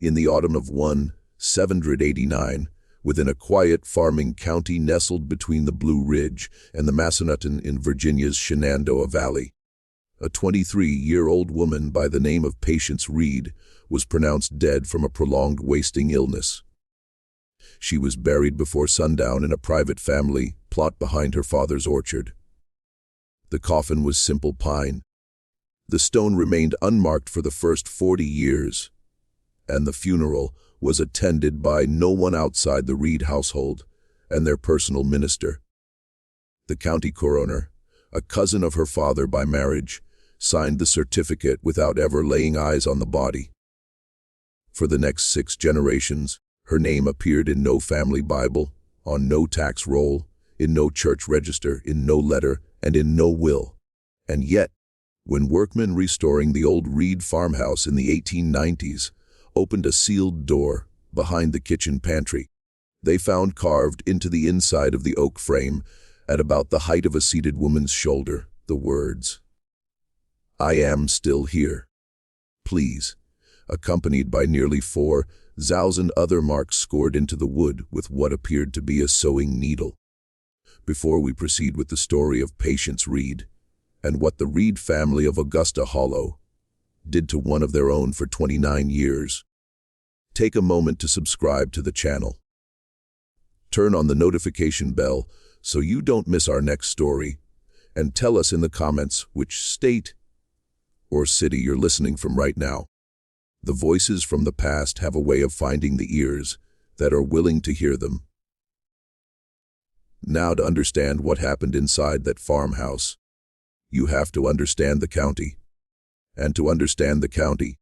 In the autumn of 1789, within a quiet farming county nestled between the Blue Ridge and the Massanutten in Virginia's Shenandoah Valley, a 23-year-old woman by the name of Patience Reed was pronounced dead from a prolonged wasting illness. She was buried before sundown in a private family plot behind her father's orchard. The coffin was simple pine. The stone remained unmarked for the first 40 years, and the funeral was attended by no one outside the Reed household and their personal minister. The county coroner, a cousin of her father by marriage, signed the certificate without ever laying eyes on the body. For the next 6 generations, her name appeared in no family Bible, on no tax roll, in no church register, in no letter, and in no will. And yet, when workmen restoring the old Reed farmhouse in the 1890s opened a sealed door behind the kitchen pantry, they found carved into the inside of the oak frame, at about the height of a seated woman's shoulder, the words, "I am still here. Please," accompanied by nearly 4,000 other marks scored into the wood with what appeared to be a sewing needle. Before we proceed with the story of Patience Reed, and what the Reed family of Augusta Hollow did to one of their own for 29 years, take a moment to subscribe to the channel. Turn on the notification bell so you don't miss our next story, and tell us in the comments which state or city you're listening from right now. The voices from the past have a way of finding the ears that are willing to hear them. Now, to understand what happened inside that farmhouse, you have to understand the county. And to understand the county,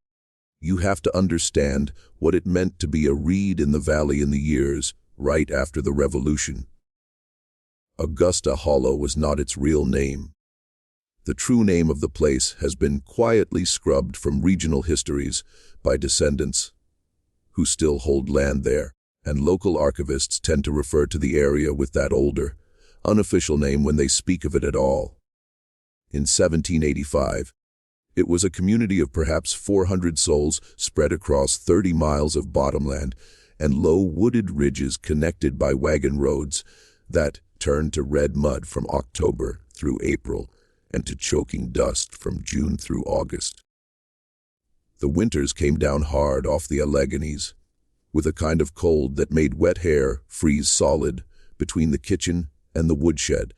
you have to understand what it meant to be a Reed in the valley in the years right after the Revolution. Augusta Hollow was not its real name. The true name of the place has been quietly scrubbed from regional histories by descendants who still hold land there, and local archivists tend to refer to the area with that older, unofficial name when they speak of it at all. In 1785, it was a community of perhaps 400 souls spread across 30 miles of bottomland and low wooded ridges connected by wagon roads that turned to red mud from October through April and to choking dust from June through August. The winters came down hard off the Alleghenies, with a kind of cold that made wet hair freeze solid between the kitchen and the woodshed.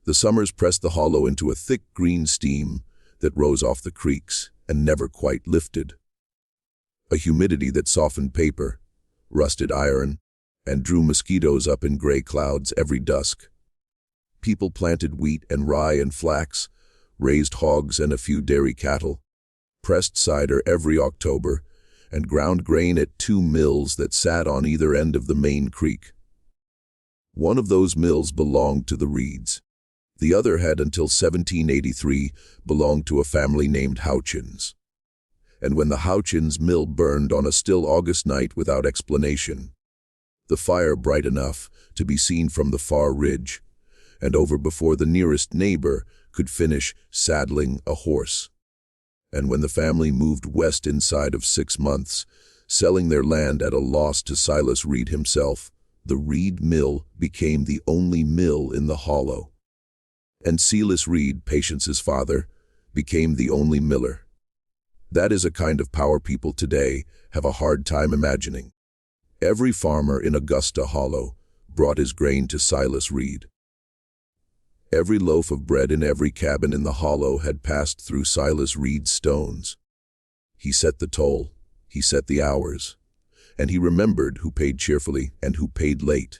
The summers pressed the hollow into a thick green steam that rose off the creeks and never quite lifted. A humidity that softened paper, rusted iron, and drew mosquitoes up in gray clouds every dusk. People planted wheat and rye and flax, raised hogs and a few dairy cattle, pressed cider every October, and ground grain at 2 mills that sat on either end of the main creek. One of those mills belonged to the Reeds. The other had until 1783 belonged to a family named Houchins. And when the Houchins mill burned on a still August night without explanation, the fire bright enough to be seen from the far ridge, and over before the nearest neighbor could finish saddling a horse. And when the family moved west inside of 6 months, selling their land at a loss to Silas Reed himself, the Reed mill became the only mill in the hollow. And Silas Reed, Patience's father, became the only miller. That is a kind of power people today have a hard time imagining. Every farmer in Augusta Hollow brought his grain to Silas Reed. Every loaf of bread in every cabin in the hollow had passed through Silas Reed's stones. He set the toll, he set the hours, and he remembered who paid cheerfully and who paid late.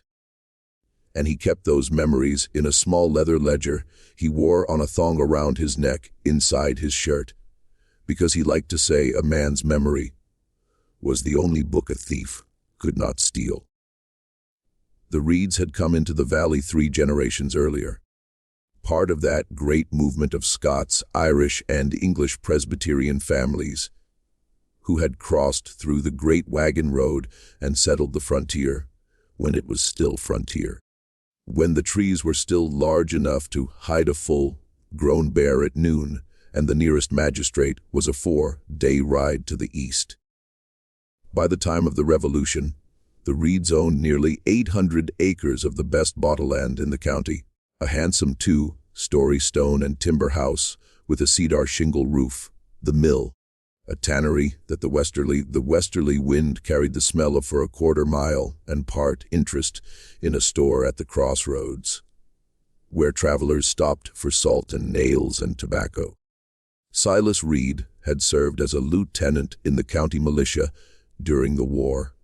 And he kept those memories in a small leather ledger he wore on a thong around his neck inside his shirt, because he liked to say a man's memory was the only book a thief could not steal. The Reeds had come into the valley 3 generations earlier, part of that great movement of Scots, Irish, and English Presbyterian families who had crossed through the great wagon road and settled the frontier when it was still frontier, when the trees were still large enough to hide a full-grown bear at noon, and the nearest magistrate was a 4-day ride to the east. By the time of the Revolution, the Reeds owned nearly 800 acres of the best bottle-land in the county, a handsome two-story stone and timber house with a cedar shingle roof, the mill, a tannery that the westerly wind carried the smell of for a quarter-mile, and part interest in a store at the crossroads, where travelers stopped for salt and nails and tobacco. Silas Reed had served as a lieutenant in the county militia during the war,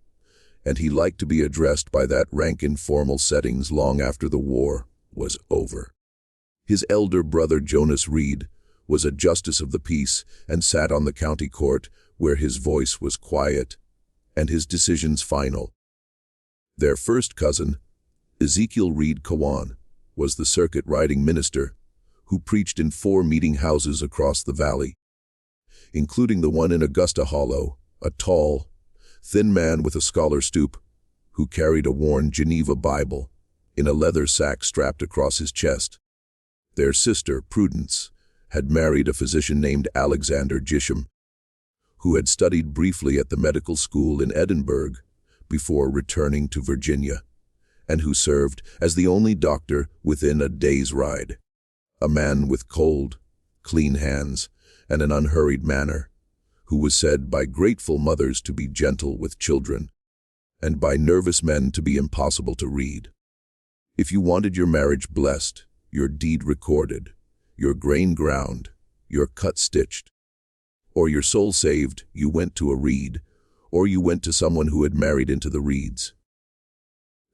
and he liked to be addressed by that rank in formal settings long after the war was over. His elder brother Jonas Reed was a justice of the peace and sat on the county court, where his voice was quiet and his decisions final. Their first cousin, Ezekiel Reed Cowan, was the circuit-riding minister who preached in 4 meeting houses across the valley, including the one in Augusta Hollow, a tall, thin man with a scholar stoop who carried a worn Geneva Bible in a leather sack strapped across his chest. Their sister, Prudence, had married a physician named Alexander Gisham, who had studied briefly at the medical school in Edinburgh before returning to Virginia, and who served as the only doctor within a day's ride. A man with cold, clean hands and an unhurried manner, who was said by grateful mothers to be gentle with children, and by nervous men to be impossible to read. If you wanted your marriage blessed, your deed recorded, your grain ground, your cut stitched, or your soul saved, you went to a Reed, or you went to someone who had married into the Reeds.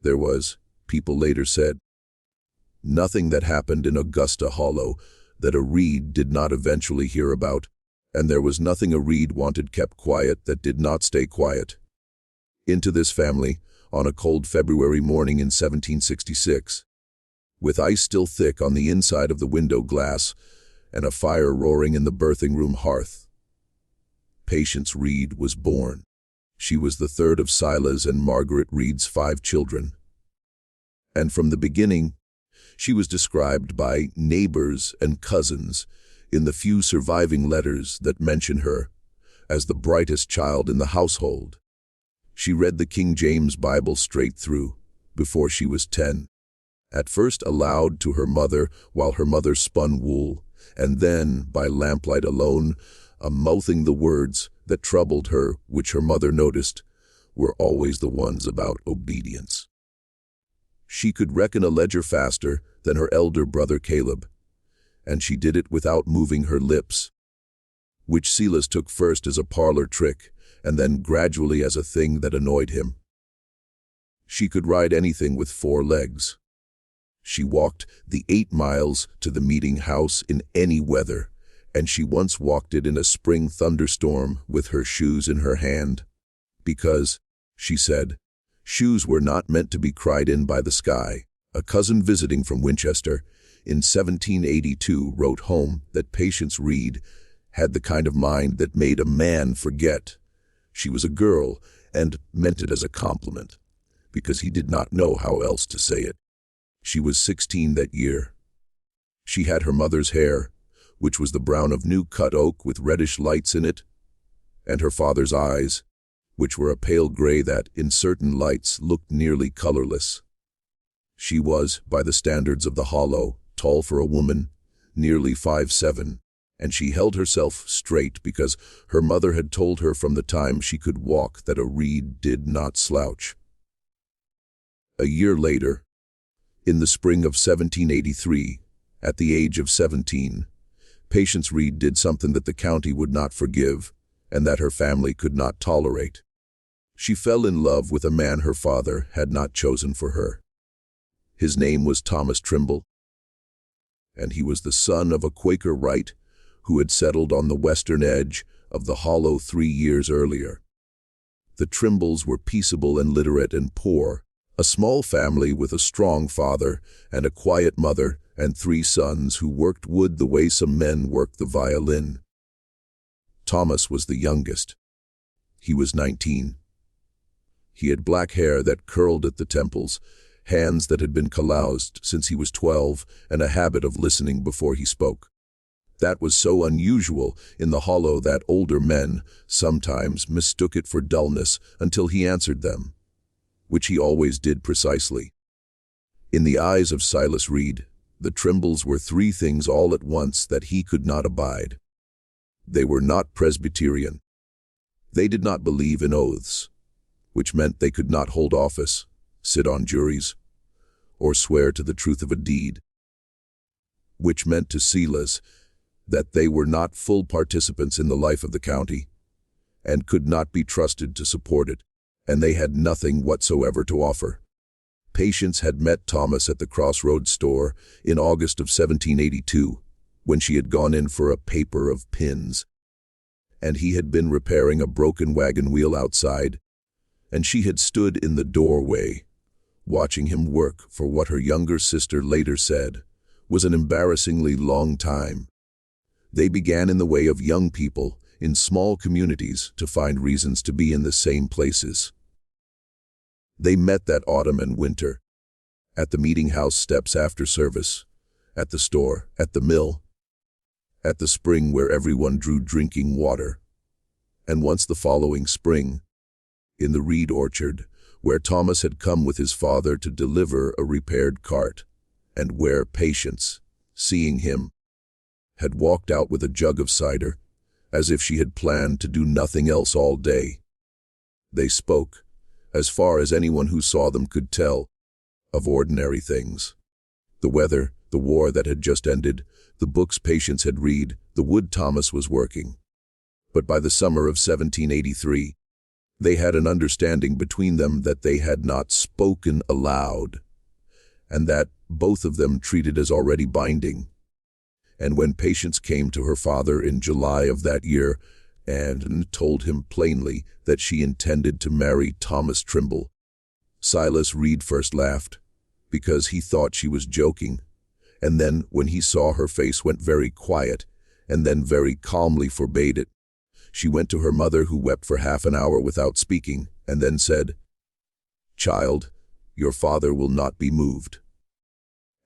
There was, people later said, nothing that happened in Augusta Hollow that a Reed did not eventually hear about, and there was nothing a Reed wanted kept quiet that did not stay quiet. Into this family, on a cold February morning in 1766, with ice still thick on the inside of the window glass and a fire roaring in the birthing room hearth, Patience Reed was born. She was the third of Silas and Margaret Reed's 5 children. And from the beginning, she was described by neighbors and cousins in the few surviving letters that mention her as the brightest child in the household. She read the King James Bible straight through before she was 10. At first aloud to her mother while her mother spun wool, and then, by lamplight alone, mouthing the words that troubled her, which her mother noticed, were always the ones about obedience. She could reckon a ledger faster than her elder brother Caleb, and she did it without moving her lips, which Silas took first as a parlor trick, and then gradually as a thing that annoyed him. She could ride anything with 4 legs. She walked the 8 miles to the meeting house in any weather, and she once walked it in a spring thunderstorm with her shoes in her hand, because, she said, shoes were not meant to be cried in by the sky. A cousin visiting from Winchester in 1782 wrote home that Patience Reed had the kind of mind that made a man forget she was a girl, and meant it as a compliment, because he did not know how else to say it. She was 16 that year. She had her mother's hair, which was the brown of new-cut oak with reddish lights in it, and her father's eyes, which were a pale gray that, in certain lights, looked nearly colorless. She was, by the standards of the Hollow, tall for a woman, nearly 5'7", and she held herself straight because her mother had told her from the time she could walk that a Reed did not slouch. A year later, in the spring of 1783, at the age of 17, Patience Reed did something that the county would not forgive and that her family could not tolerate. She fell in love with a man her father had not chosen for her. His name was Thomas Trimble, and he was the son of a Quaker Wright who had settled on the western edge of the Hollow 3 years earlier. The Trimbles were peaceable and literate and poor, a small family with a strong father and a quiet mother and 3 sons who worked wood the way some men work the violin. Thomas was the youngest. He was 19. He had black hair that curled at the temples, hands that had been calloused since he was 12, and a habit of listening before he spoke. That was so unusual in the hollow that older men sometimes mistook it for dullness until he answered them, which he always did precisely. In the eyes of Silas Reed, the Trimbles were three things all at once that he could not abide. They were not Presbyterian. They did not believe in oaths, which meant they could not hold office, sit on juries, or swear to the truth of a deed, which meant to Silas that they were not full participants in the life of the county and could not be trusted to support it, and they had nothing whatsoever to offer. Patience had met Thomas at the Crossroads store in August of 1782, when she had gone in for a paper of pins, and he had been repairing a broken wagon wheel outside, and she had stood in the doorway, watching him work for what her younger sister later said was an embarrassingly long time. They began in the way of young people in small communities to find reasons to be in the same places. They met that autumn and winter, at the meeting house steps after service, at the store, at the mill, at the spring where everyone drew drinking water, and once the following spring, in the reed orchard, where Thomas had come with his father to deliver a repaired cart, and where Patience, seeing him, had walked out with a jug of cider, as if she had planned to do nothing else all day. They spoke, as far as anyone who saw them could tell, of ordinary things. The weather, the war that had just ended, the books Patience had read, the wood Thomas was working. But by the summer of 1783, they had an understanding between them that they had not spoken aloud, and that both of them treated as already binding. And when Patience came to her father in July of that year and told him plainly that she intended to marry Thomas Trimble, Silas Reed first laughed, because he thought she was joking, and then when he saw her face went very quiet, and then very calmly forbade it. She went to her mother, who wept for half an hour without speaking, and then said, "Child, your father will not be moved,"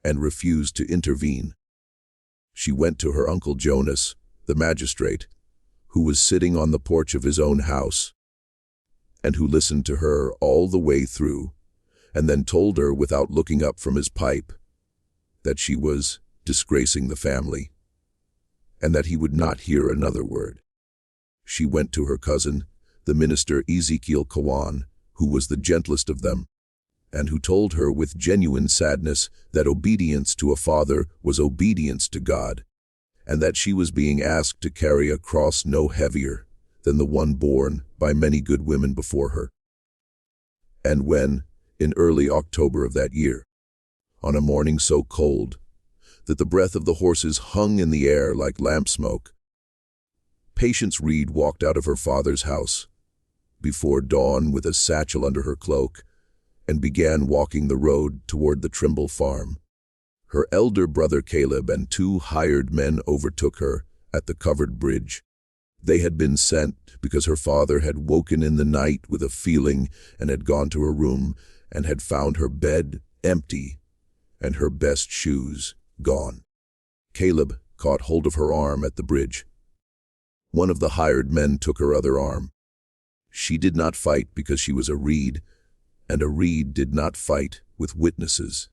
and refused to intervene. She went to her Uncle Jonas, the magistrate, who was sitting on the porch of his own house, and who listened to her all the way through, and then told her without looking up from his pipe that she was disgracing the family, and that he would not hear another word. She went to her cousin, the minister Ezekiel Kawan, who was the gentlest of them, and who told her with genuine sadness that obedience to a father was obedience to God, and that she was being asked to carry a cross no heavier than the one borne by many good women before her. And when, in early October of that year, on a morning so cold that the breath of the horses hung in the air like lamp smoke, Patience Reed walked out of her father's house before dawn with a satchel under her cloak and began walking the road toward the Trimble farm. Her elder brother Caleb and two hired men overtook her at the covered bridge. They had been sent because her father had woken in the night with a feeling and had gone to her room and had found her bed empty and her best shoes gone. Caleb caught hold of her arm at the bridge. One of the hired men took her other arm. She did not fight because she was a Reed, and a Reed did not fight with witnesses.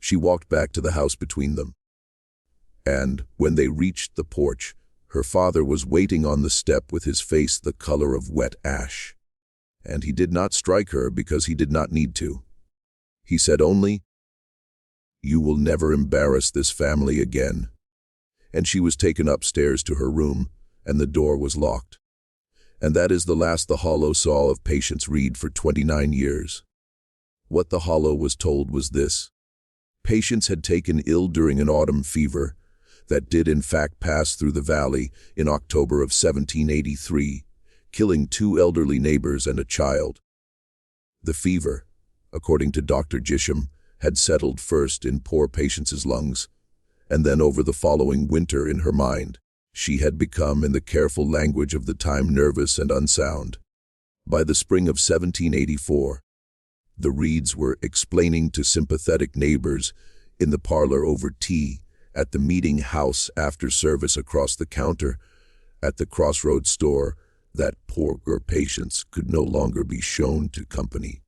She walked back to the house between them, and when they reached the porch, her father was waiting on the step with his face the color of wet ash, and he did not strike her because he did not need to. He said only, "You will never embarrass this family again," and she was taken upstairs to her room, and the door was locked. And that is the last the Hollow saw of Patience Reed for 29 years. What the Hollow was told was this: Patience had taken ill during an autumn fever that did in fact pass through the valley in October of 1783, killing two elderly neighbors and a child. The fever, according to Dr. Gisham, had settled first in poor Patience's lungs, and then over the following winter in her mind. She had become, in the careful language of the time, nervous and unsound. By the spring of 1784, the Reeds were explaining to sympathetic neighbors in the parlor over tea at the meeting house after service across the counter, at the crossroads store, that poor patients could no longer be shown to company.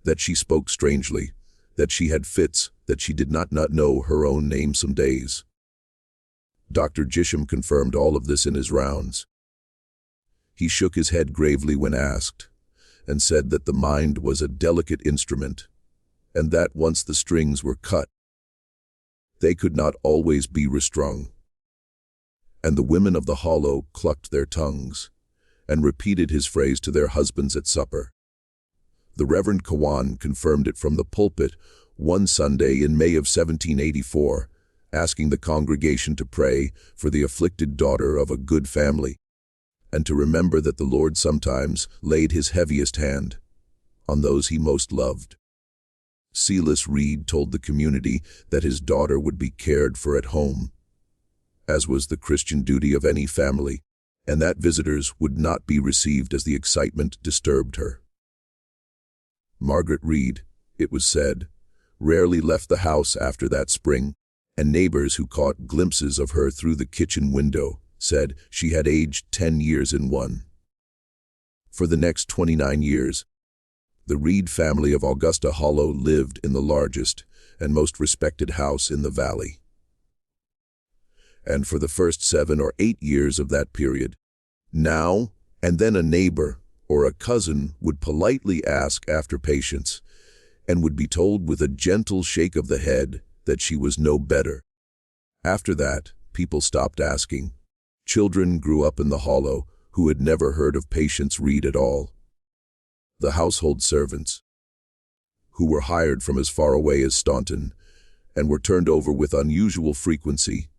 That she spoke strangely, that she had fits, that she did not know her own name some days. Dr. Gisham confirmed all of this in his rounds. He shook his head gravely when asked, and said that the mind was a delicate instrument, and that once the strings were cut, they could not always be restrung. And the women of the hollow clucked their tongues, and repeated his phrase to their husbands at supper. The Reverend Kawan confirmed it from the pulpit one Sunday in May of 1784, asking the congregation to pray for the afflicted daughter of a good family, and to remember that the Lord sometimes laid his heaviest hand on those he most loved. Silas Reed told the community that his daughter would be cared for at home, as was the Christian duty of any family, and that visitors would not be received as the excitement disturbed her. Margaret Reed, it was said, rarely left the house after that spring, and neighbors who caught glimpses of her through the kitchen window said she had aged 10 years in one. For the next 29 years, the Reed family of Augusta Hollow lived in the largest and most respected house in the valley. And for the first 7 or 8 years of that period, now and then a neighbor or a cousin would politely ask after Patience, and would be told with a gentle shake of the head that she was no better. After that, people stopped asking. Children grew up in the hollow who had never heard of Patience Reed at all. The household servants, who were hired from as far away as Staunton and were turned over with unusual frequency,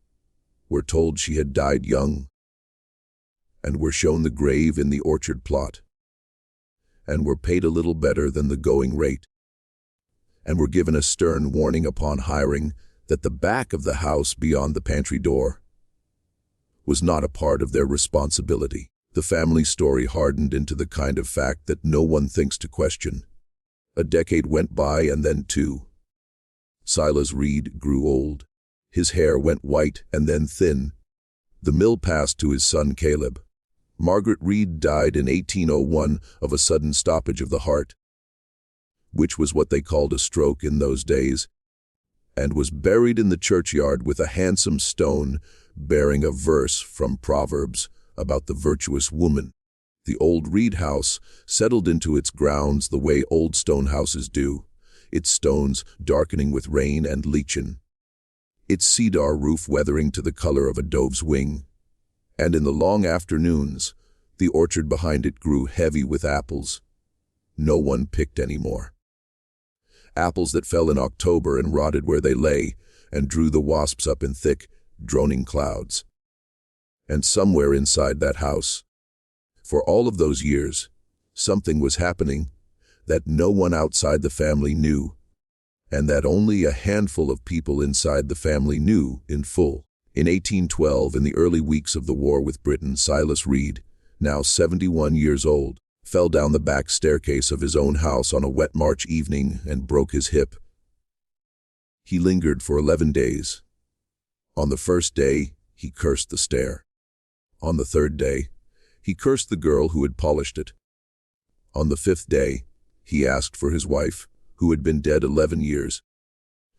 were told she had died young, and were shown the grave in the orchard plot, and were paid a little better than the going rate, and were given a stern warning upon hiring that the back of the house beyond the pantry door was not a part of their responsibility. The family story hardened into the kind of fact that no one thinks to question. A decade went by, and then 2. Silas Reed grew old. His hair went white and then thin. The mill passed to his son Caleb. Margaret Reed died in 1801 of a sudden stoppage of the heart, which was what they called a stroke in those days, and was buried in the churchyard with a handsome stone bearing a verse from Proverbs about the virtuous woman. The old Reed house settled into its grounds the way old stone houses do, its stones darkening with rain and lichen, its cedar roof weathering to the color of a dove's wing. And in the long afternoons, the orchard behind it grew heavy with apples. No one picked any more. Apples that fell in October and rotted where they lay, and drew the wasps up in thick, droning clouds. And somewhere inside that house, for all of those years, something was happening that no one outside the family knew, and that only a handful of people inside the family knew in full. In 1812, in the early weeks of the war with Britain, Silas Reed, now 71 years old, fell down the back staircase of his own house on a wet March evening and broke his hip. He lingered for 11 days. On the first day, he cursed the stair. On the third day, he cursed the girl who had polished it. On the 5th day, he asked for his wife, who had been dead 11 years,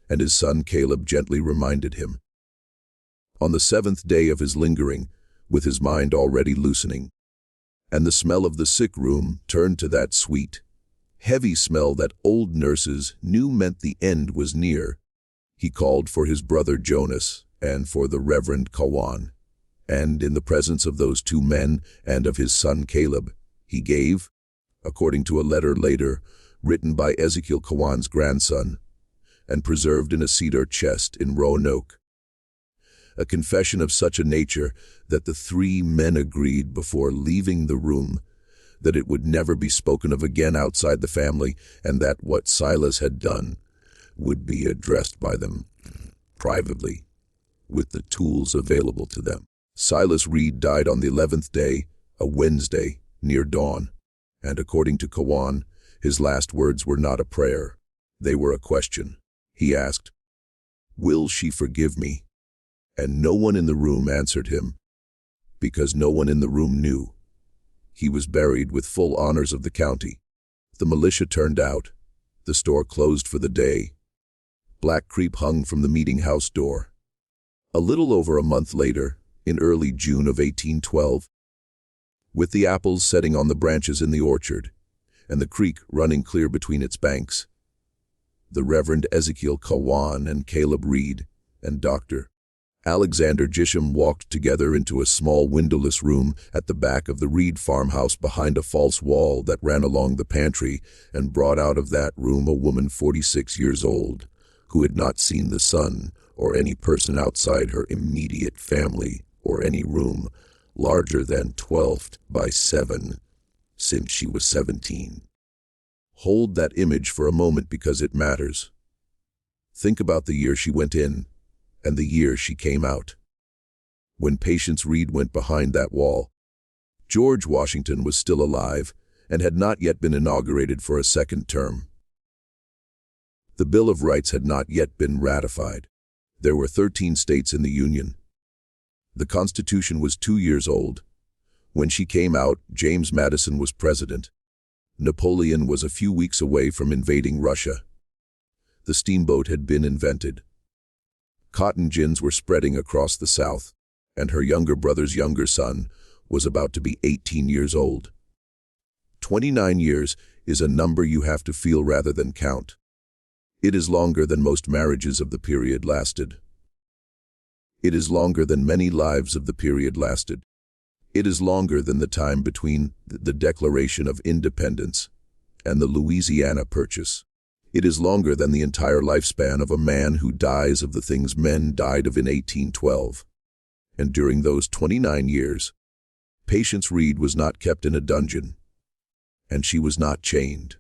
and his son Caleb gently reminded him. On the 7th day of his lingering, with his mind already loosening, and the smell of the sick room turned to that sweet, heavy smell that old nurses knew meant the end was near, he called for his brother Jonas and for the Reverend Kawan, and in the presence of those 2 men and of his son Caleb, he gave, according to a letter later written by Ezekiel Kawan's grandson, and preserved in a cedar chest in Roanoke, a confession of such a nature that the 3 men agreed before leaving the room that it would never be spoken of again outside the family, and that what Silas had done would be addressed by them privately with the tools available to them. Silas Reed died on the 11th day, a Wednesday, near dawn, and according to Kawan, his last words were not a prayer. They were a question. He asked, "Will she forgive me?" and no one in the room answered him, because no one in the room knew. He was buried with full honors of the county. The militia turned out. The store closed for the day. Black creep hung from the meeting house door. A little over a month later, in early June of 1812, with the apples setting on the branches in the orchard, and the creek running clear between its banks, the Reverend Ezekiel Kawan and Caleb Reed and Dr. Alexander Gisham walked together into a small windowless room at the back of the Reed farmhouse behind a false wall that ran along the pantry, and brought out of that room a woman 46 years old, who had not seen the sun or any person outside her immediate family or any room larger than 12 by 7 since she was 17. Hold that image for a moment because it matters. Think about the year she went in and the year she came out. When Patience Reed went behind that wall, George Washington was still alive and had not yet been inaugurated for a second term. The Bill of Rights had not yet been ratified. There were 13 states in the Union. The Constitution was 2 years old. When she came out, James Madison was president. Napoleon was a few weeks away from invading Russia. The steamboat had been invented. Cotton gins were spreading across the South, and her younger brother's younger son was about to be 18 years old. 29 years is a number you have to feel rather than count. It is longer than most marriages of the period lasted. It is longer than many lives of the period lasted. It is longer than the time between the Declaration of Independence and the Louisiana Purchase. It is longer than the entire lifespan of a man who dies of the things men died of in 1812. And during those 29 years, Patience Reed was not kept in a dungeon, and she was not chained,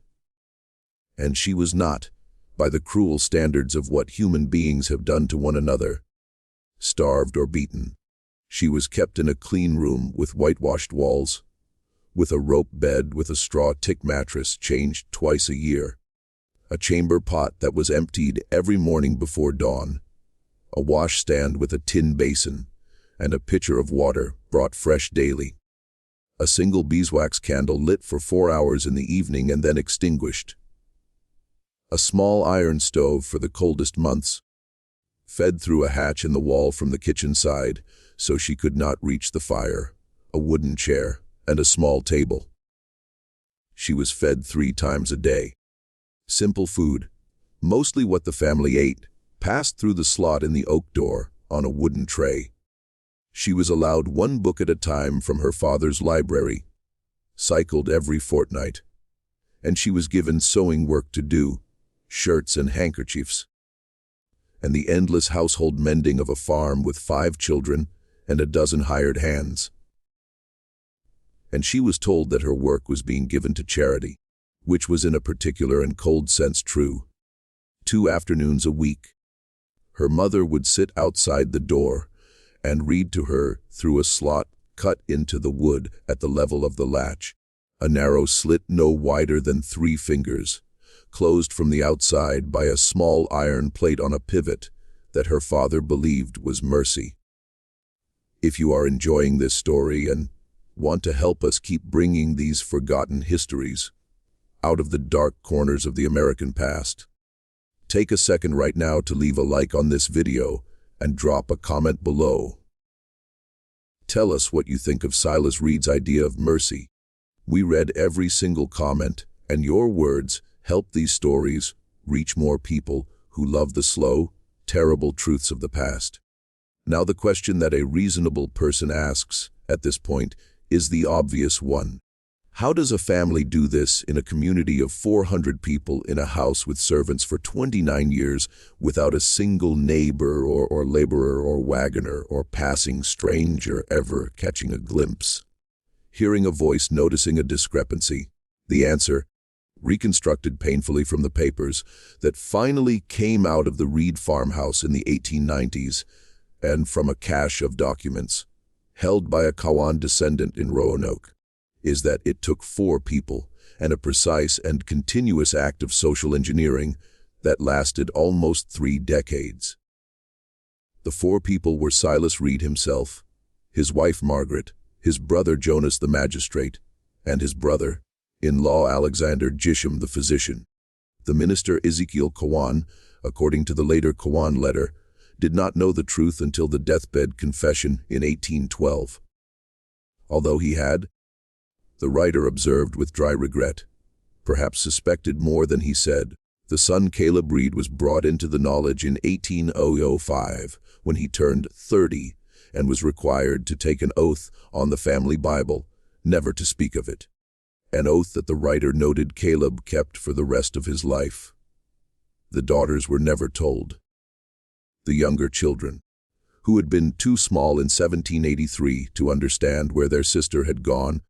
and she was not, by the cruel standards of what human beings have done to one another, starved or beaten. She was kept in a clean room with whitewashed walls, with a rope bed with a straw tick mattress changed twice a year, a chamber pot that was emptied every morning before dawn, a washstand with a tin basin, and a pitcher of water brought fresh daily, a single beeswax candle lit for 4 hours in the evening and then extinguished, a small iron stove for the coldest months, fed through a hatch in the wall from the kitchen side so she could not reach the fire, a wooden chair, and a small table. She was fed 3 times a day. Simple food, mostly what the family ate, passed through the slot in the oak door on a wooden tray. She was allowed 1 book at a time from her father's library, cycled every fortnight, and she was given sewing work to do, shirts and handkerchiefs, and the endless household mending of a farm with 5 children and a dozen hired hands. And she was told that her work was being given to charity, which was in a particular and cold sense true. 2 afternoons a week, her mother would sit outside the door and read to her through a slot cut into the wood at the level of the latch, a narrow slit no wider than 3 fingers, closed from the outside by a small iron plate on a pivot that her father believed was mercy. If you are enjoying this story and want to help us keep bringing these forgotten histories out of the dark corners of the American past, take a second right now to leave a like on this video and drop a comment below. Tell us what you think of Silas Reed's idea of mercy. We read every single comment, and your words help these stories reach more people who love the slow, terrible truths of the past. Now the question that a reasonable person asks at this point is the obvious one. How does a family do this in a community of 400 people in a house with servants for 29 years without a single neighbor or laborer or wagoner or passing stranger ever catching a glimpse, hearing a voice, noticing a discrepancy? The answer, reconstructed painfully from the papers that finally came out of the Reed farmhouse in the 1890s and from a cache of documents held by a Kawan descendant in Roanoke, is that it took 4 people and a precise and continuous act of social engineering that lasted almost 3 decades. The four people were Silas Reed himself, his wife Margaret, his brother Jonas the magistrate, and his brother-in-law Alexander Gisham the physician. The minister Ezekiel Cowan, according to the later Cowan letter, did not know the truth until the deathbed confession in 1812. Although he had, the writer observed with dry regret, perhaps suspected more than he said, the son Caleb Reed was brought into the knowledge in 1805 when he turned 30 and was required to take an oath on the family Bible, never to speak of it. An oath that the writer noted Caleb kept for the rest of his life. The daughters were never told. The younger children, who had been too small in 1783 to understand where their sister had gone,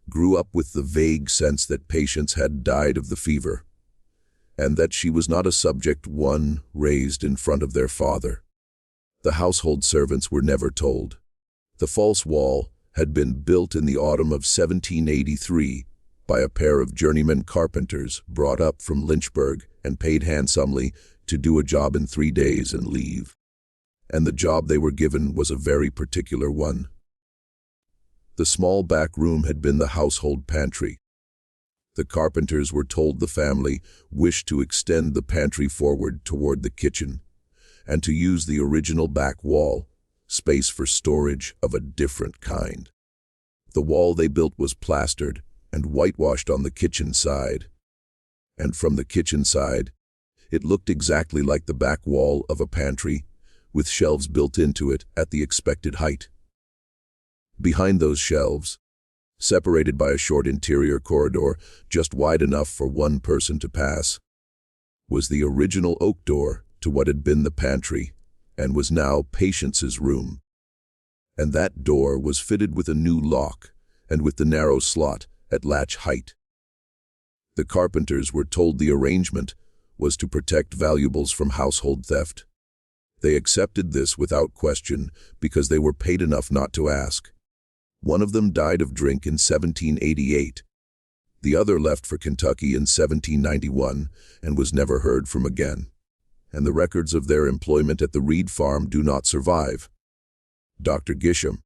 grew up with the vague sense that Patience had died of the fever, and that she was not a subject one raised in front of their father. The household servants were never told. The false wall had been built in the autumn of 1783 by a pair of journeyman carpenters brought up from Lynchburg and paid handsomely to do a job in 3 days and leave. And the job they were given was a very particular one. The small back room had been the household pantry. The carpenters were told the family wished to extend the pantry forward toward the kitchen and to use the original back wall, space for storage of a different kind. The wall they built was plastered and whitewashed on the kitchen side, and from the kitchen side, it looked exactly like the back wall of a pantry, with shelves built into it at the expected height. Behind those shelves, separated by a short interior corridor just wide enough for one person to pass, was the original oak door to what had been the pantry and was now Patience's room. And that door was fitted with a new lock and with the narrow slot at latch height. The carpenters were told the arrangement was to protect valuables from household theft. They accepted this without question because they were paid enough not to ask. One of them died of drink in 1788. The other left for Kentucky in 1791 and was never heard from again. And the records of their employment at the Reed farm do not survive. Dr. Gisham,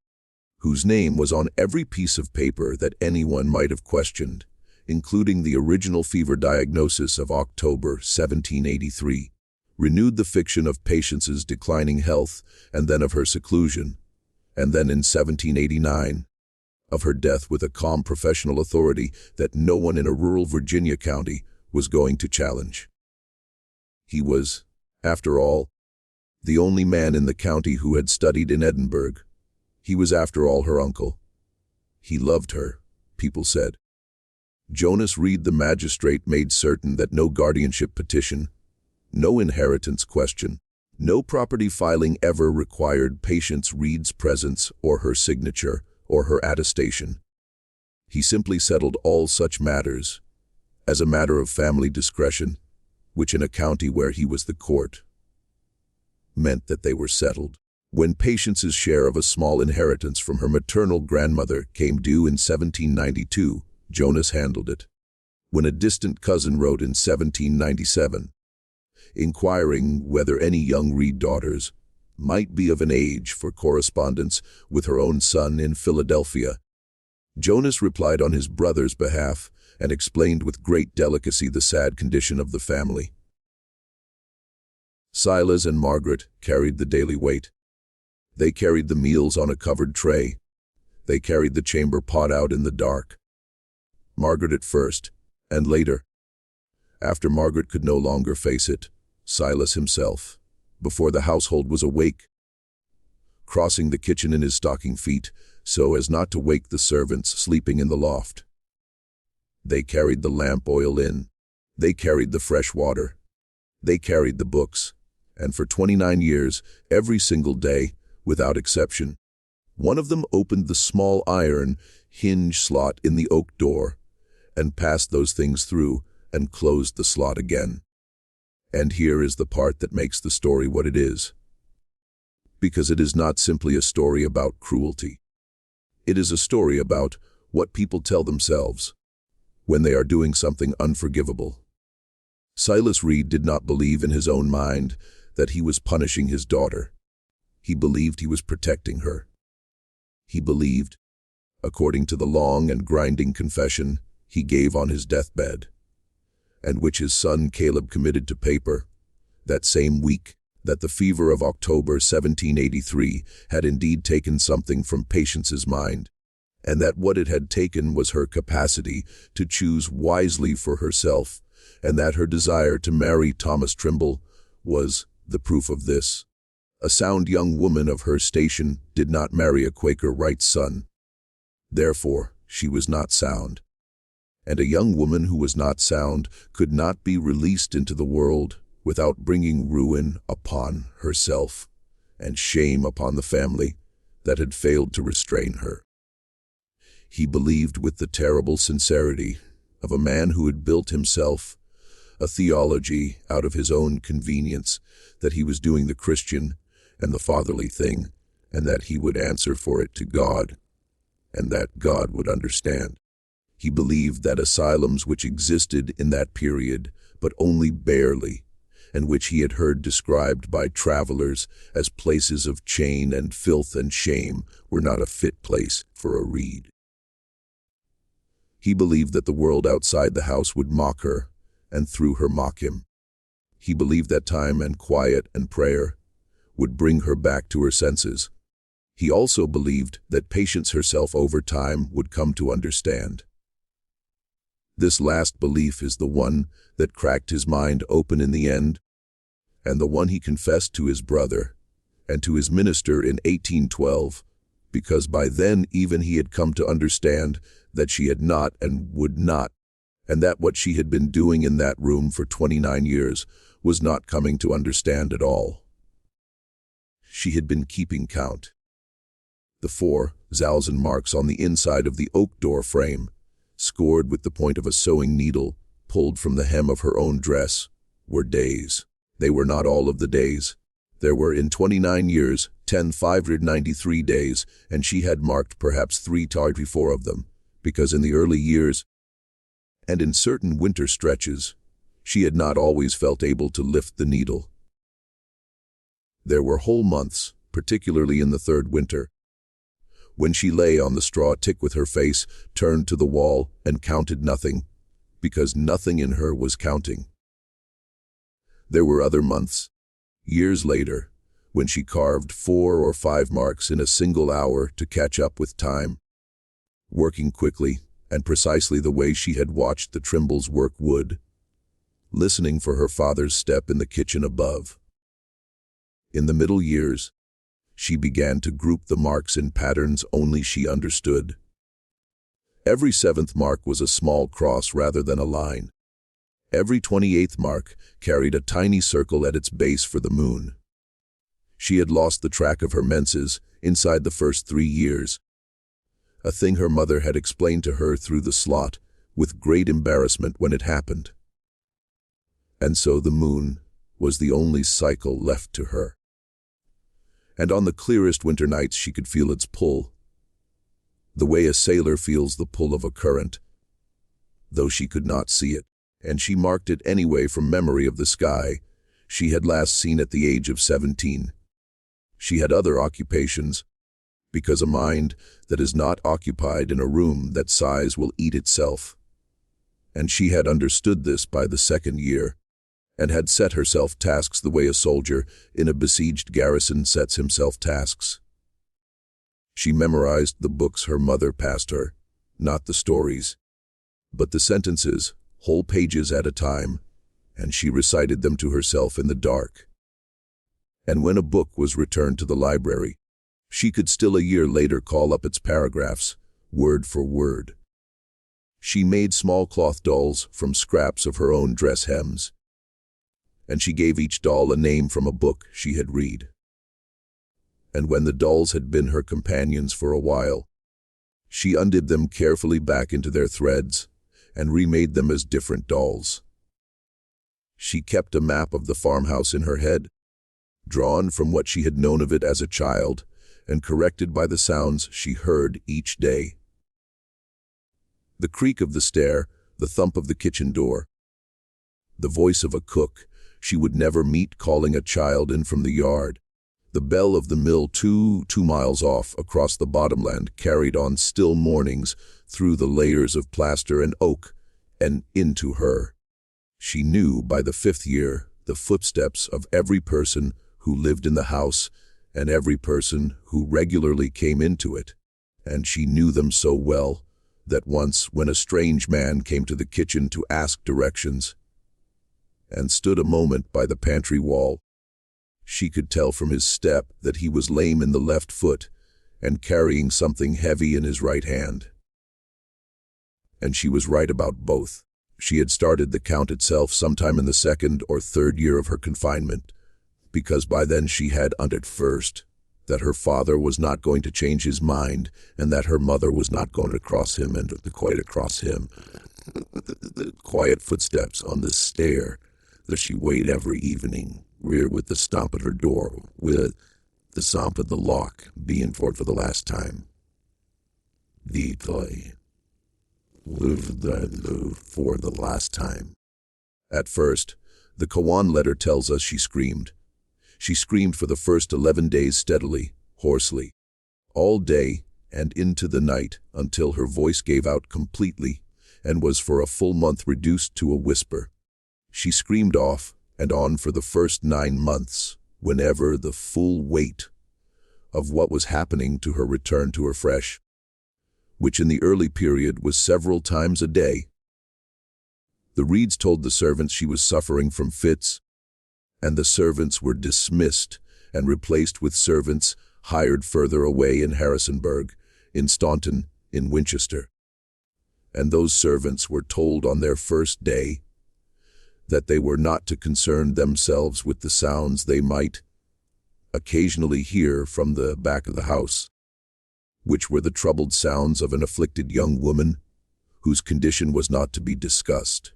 whose name was on every piece of paper that anyone might have questioned, including the original fever diagnosis of October 1783, renewed the fiction of Patience's declining health and then of her seclusion, and then in 1789, of her death with a calm professional authority that no one in a rural Virginia county was going to challenge. He was, after all, the only man in the county who had studied in Edinburgh. He was, after all, her uncle. He loved her, people said. Jonas Reed the magistrate made certain that no guardianship petition, no inheritance question, no property filing ever required Patience Reed's presence or her signature or her attestation. He simply settled all such matters as a matter of family discretion, which in a county where he was the court meant that they were settled. When Patience's share of a small inheritance from her maternal grandmother came due in 1792, Jonas handled it. When a distant cousin wrote in 1797, inquiring whether any young Reed daughters might be of an age for correspondence with her own son in Philadelphia, Jonas replied on his brother's behalf and explained with great delicacy the sad condition of the family. Silas and Margaret carried the daily weight. They carried the meals on a covered tray. They carried the chamber pot out in the dark. Margaret at first, and later, after Margaret could no longer face it, Silas himself, before the household was awake, crossing the kitchen in his stocking feet so as not to wake the servants sleeping in the loft. They carried the lamp oil in. They carried the fresh water. They carried the books. And for 29 years, every single day, without exception, one of them opened the small iron hinge slot in the oak door and passed those things through and closed the slot again. And here is the part that makes the story what it is. Because it is not simply a story about cruelty. It is a story about what people tell themselves when they are doing something unforgivable. Silas Reed did not believe in his own mind that he was punishing his daughter. He believed he was protecting her. He believed, according to the long and grinding confession he gave on his deathbed, and which his son Caleb committed to paper, that same week, that the fever of October 1783 had indeed taken something from Patience's mind, and that what it had taken was her capacity to choose wisely for herself, and that her desire to marry Thomas Trimble was the proof of this. A sound young woman of her station did not marry a Quaker Wright's son. Therefore, she was not sound. And a young woman who was not sound could not be released into the world without bringing ruin upon herself and shame upon the family that had failed to restrain her. He believed with the terrible sincerity of a man who had built himself a theology out of his own convenience that he was doing the Christian and the fatherly thing, and that he would answer for it to God, and that God would understand. He believed that asylums which existed in that period, but only barely, and which he had heard described by travelers as places of chain and filth and shame, were not a fit place for a reed. He believed that the world outside the house would mock her, and through her mock him. He believed that time and quiet and prayer would bring her back to her senses. He also believed that Patience herself over time would come to understand. This last belief is the one that cracked his mind open in the end, and the one he confessed to his brother and to his minister in 1812, because by then even he had come to understand that she had not and would not, and that what she had been doing in that room for 29 years was not coming to understand at all. She had been keeping count. The 4,000 marks on the inside of the oak door frame, scored with the point of a sewing needle pulled from the hem of her own dress, were days. They were not all of the days. There were in 29 years 10,593 days, and she had marked perhaps 3 of them, because in the early years, and in certain winter stretches, she had not always felt able to lift the needle. There were whole months, particularly in the third winter, when she lay on the straw tick with her face turned to the wall and counted nothing, because nothing in her was counting. There were other months, years later, when she carved 4 or 5 marks in a single hour to catch up with time, working quickly and precisely the way she had watched the Trimbles work wood, listening for her father's step in the kitchen above. In the middle years, she began to group the marks in patterns only she understood. Every 7th mark was a small cross rather than a line. Every 28th mark carried a tiny circle at its base for the moon. She had lost the track of her menses inside the first 3 years, a thing her mother had explained to her through the slot with great embarrassment when it happened. And so the moon was the only cycle left to her. And on the clearest winter nights she could feel its pull, the way a sailor feels the pull of a current, though she could not see it, and she marked it anyway from memory of the sky she had last seen at the age of 17. She had other occupations, because a mind that is not occupied in a room that sighs will eat itself. And she had understood this by the 2nd year, and had set herself tasks the way a soldier in a besieged garrison sets himself tasks. She memorized the books her mother passed her, not the stories, but the sentences, whole pages at a time, and she recited them to herself in the dark. And when a book was returned to the library, she could still a year later call up its paragraphs, word for word. She made small cloth dolls from scraps of her own dress hems, and she gave each doll a name from a book she had read. And when the dolls had been her companions for a while, she undid them carefully back into their threads and remade them as different dolls. She kept a map of the farmhouse in her head, drawn from what she had known of it as a child and corrected by the sounds she heard each day. The creak of the stair, the thump of the kitchen door, the voice of a cook she would never meet calling a child in from the yard, The bell of the mill two miles off across the bottomland carried on still mornings through the layers of plaster and oak and into her. She knew by the 5th year the footsteps of every person who lived in the house and every person who regularly came into it, and she knew them so well that once when a strange man came to the kitchen to ask directions and stood a moment by the pantry wall, she could tell from his step that he was lame in the left foot and carrying something heavy in his right hand. And she was right about both. She had started the count itself sometime in the 2nd or 3rd year of her confinement, because by then she had understood first that her father was not going to change his mind and that her mother was not going to cross him and quite across him. The quiet footsteps on the stair that she weighed every evening, rear with the stomp at her door, with the stomp of the lock being for the last time. The toy for the last time. At first, the Kawan letter tells us she screamed. She screamed for the first 11 days steadily, hoarsely, all day and into the night until her voice gave out completely and was for a full month reduced to a whisper. She screamed off and on for the first 9 months, whenever the full weight of what was happening to her returned to her fresh, which in the early period was several times a day. The Reeds told the servants she was suffering from fits, and the servants were dismissed and replaced with servants hired further away in Harrisonburg, in Staunton, in Winchester. And those servants were told on their first day that they were not to concern themselves with the sounds they might occasionally hear from the back of the house, which were the troubled sounds of an afflicted young woman whose condition was not to be discussed.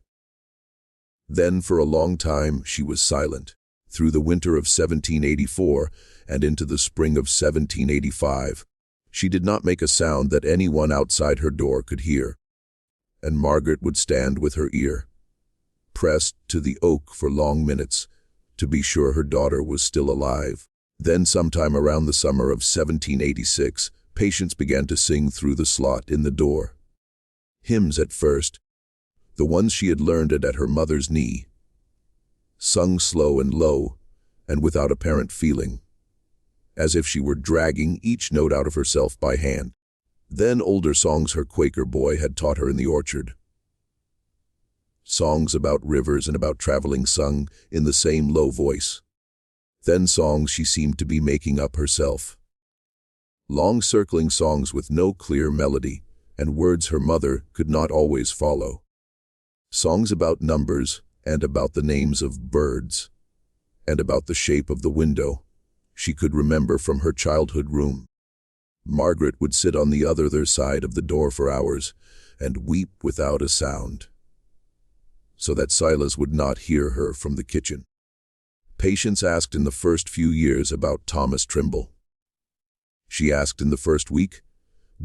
Then for a long time she was silent, through the winter of 1784 and into the spring of 1785. She did not make a sound that anyone outside her door could hear, and Margaret would stand with her ear pressed to the oak for long minutes to be sure her daughter was still alive. Then sometime around the summer of 1786, Patience began to sing through the slot in the door. Hymns at first, the ones she had learned at her mother's knee, sung slow and low and without apparent feeling, as if she were dragging each note out of herself by hand. Then older songs her Quaker boy had taught her in the orchard. Songs about rivers and about traveling sung in the same low voice. Then songs she seemed to be making up herself. Long circling songs with no clear melody and words her mother could not always follow. Songs about numbers and about the names of birds and about the shape of the window she could remember from her childhood room. Margaret would sit on the other side of the door for hours and weep without a sound, so that Silas would not hear her from the kitchen. Patience asked in the first few years about Thomas Trimble. She asked in the first week,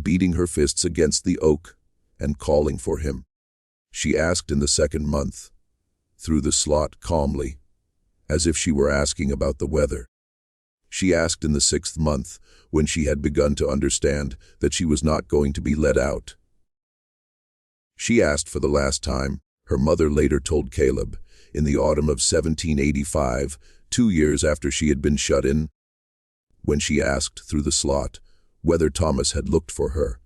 beating her fists against the oak and calling for him. She asked in the 2nd month, through the slot calmly, as if she were asking about the weather. She asked in the 6th month, when she had begun to understand that she was not going to be let out. She asked for the last time, her mother later told Caleb, in the autumn of 1785, 2 years after she had been shut in, when she asked through the slot whether Thomas had looked for her.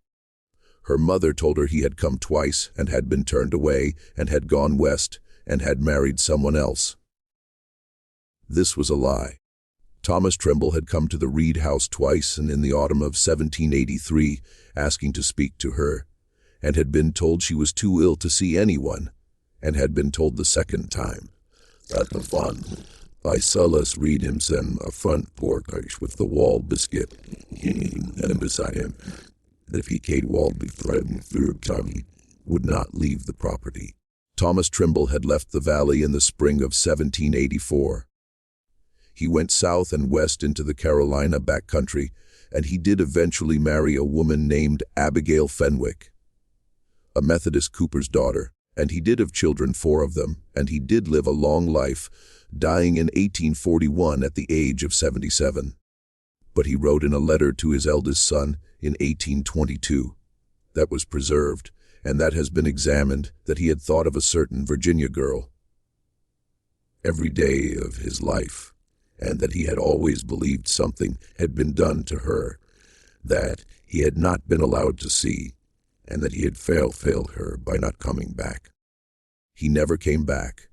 Her mother told her he had come twice and had been turned away and had gone west and had married someone else. This was a lie. Thomas Trimble had come to the Reed house twice and in the autumn of 1783, asking to speak to her, and had been told she was too ill to see anyone, and had been told the 2nd time that the fun by Silas Reed himself a front porch with the wall biscuit and beside him, that if he came walled be threatened fear Tommy would not leave the property. Thomas Trimble had left the valley in the spring of 1784. He went south and west into the Carolina back country, and he did eventually marry a woman named Abigail Fenwick, a Methodist cooper's daughter, and he did have children, 4 of them, and he did live a long life, dying in 1841 at the age of 77. but he wrote in a letter to his eldest son in 1822 that was preserved, and that has been examined, that he had thought of a certain Virginia girl every day of his life, and that he had always believed something had been done to her that he had not been allowed to see, and that he had failed her by not coming back. He never came back.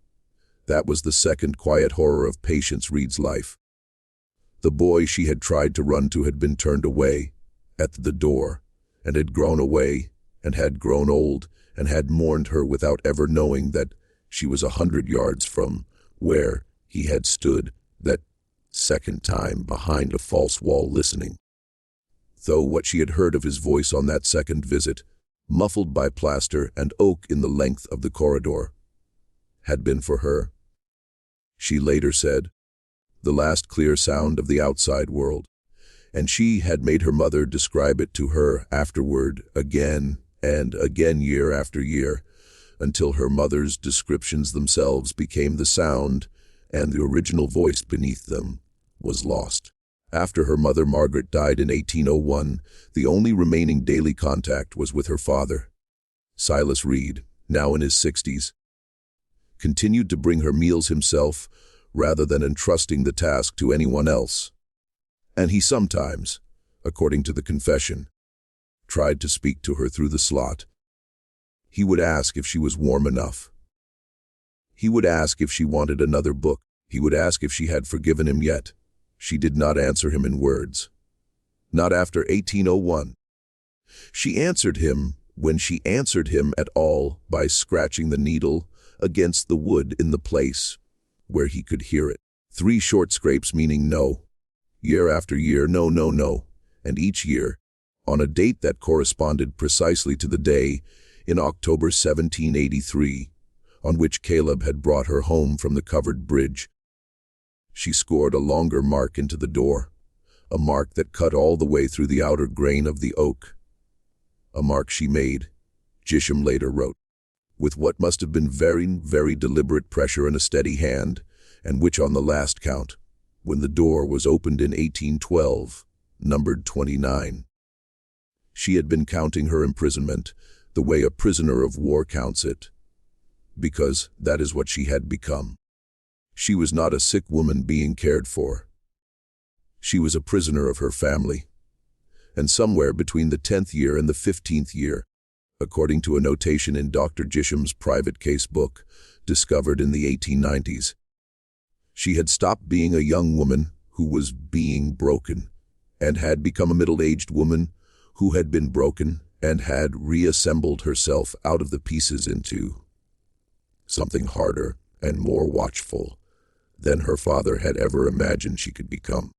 That was the second quiet horror of Patience Reed's life. The boy she had tried to run to had been turned away at the door, and had grown away, and had grown old, and had mourned her without ever knowing that she was 100 yards from where he had stood that second time behind a false wall listening. Though what she had heard of his voice on that second visit, muffled by plaster and oak in the length of the corridor, had been for her, she later said, the last clear sound of the outside world, and she had made her mother describe it to her afterward again and again, year after year, until her mother's descriptions themselves became the sound, and the original voice beneath them was lost. After her mother Margaret died in 1801, the only remaining daily contact was with her father. Silas Reed, now in his 60s, continued to bring her meals himself rather than entrusting the task to anyone else. And he sometimes, according to the confession, tried to speak to her through the slot. He would ask if she was warm enough. He would ask if she wanted another book. He would ask if she had forgiven him yet. She did not answer him in words. Not after 1801. She answered him, when she answered him at all, by scratching the needle against the wood in the place where he could hear it. 3 short scrapes meaning no. Year after year, no, no, no. And each year, on a date that corresponded precisely to the day in October 1783, on which Caleb had brought her home from the covered bridge, she scored a longer mark into the door, a mark that cut all the way through the outer grain of the oak. A mark she made, Gisham later wrote, with what must have been very, very deliberate pressure and a steady hand, and which on the last count, when the door was opened in 1812, numbered 29. She had been counting her imprisonment the way a prisoner of war counts it, because that is what she had become. She was not a sick woman being cared for. She was a prisoner of her family, and somewhere between the 10th year and the 15th year, according to a notation in Dr. Gisham's private case book, discovered in the 1890s, she had stopped being a young woman who was being broken, and had become a middle-aged woman who had been broken and had reassembled herself out of the pieces into something harder and more watchful than her father had ever imagined she could become.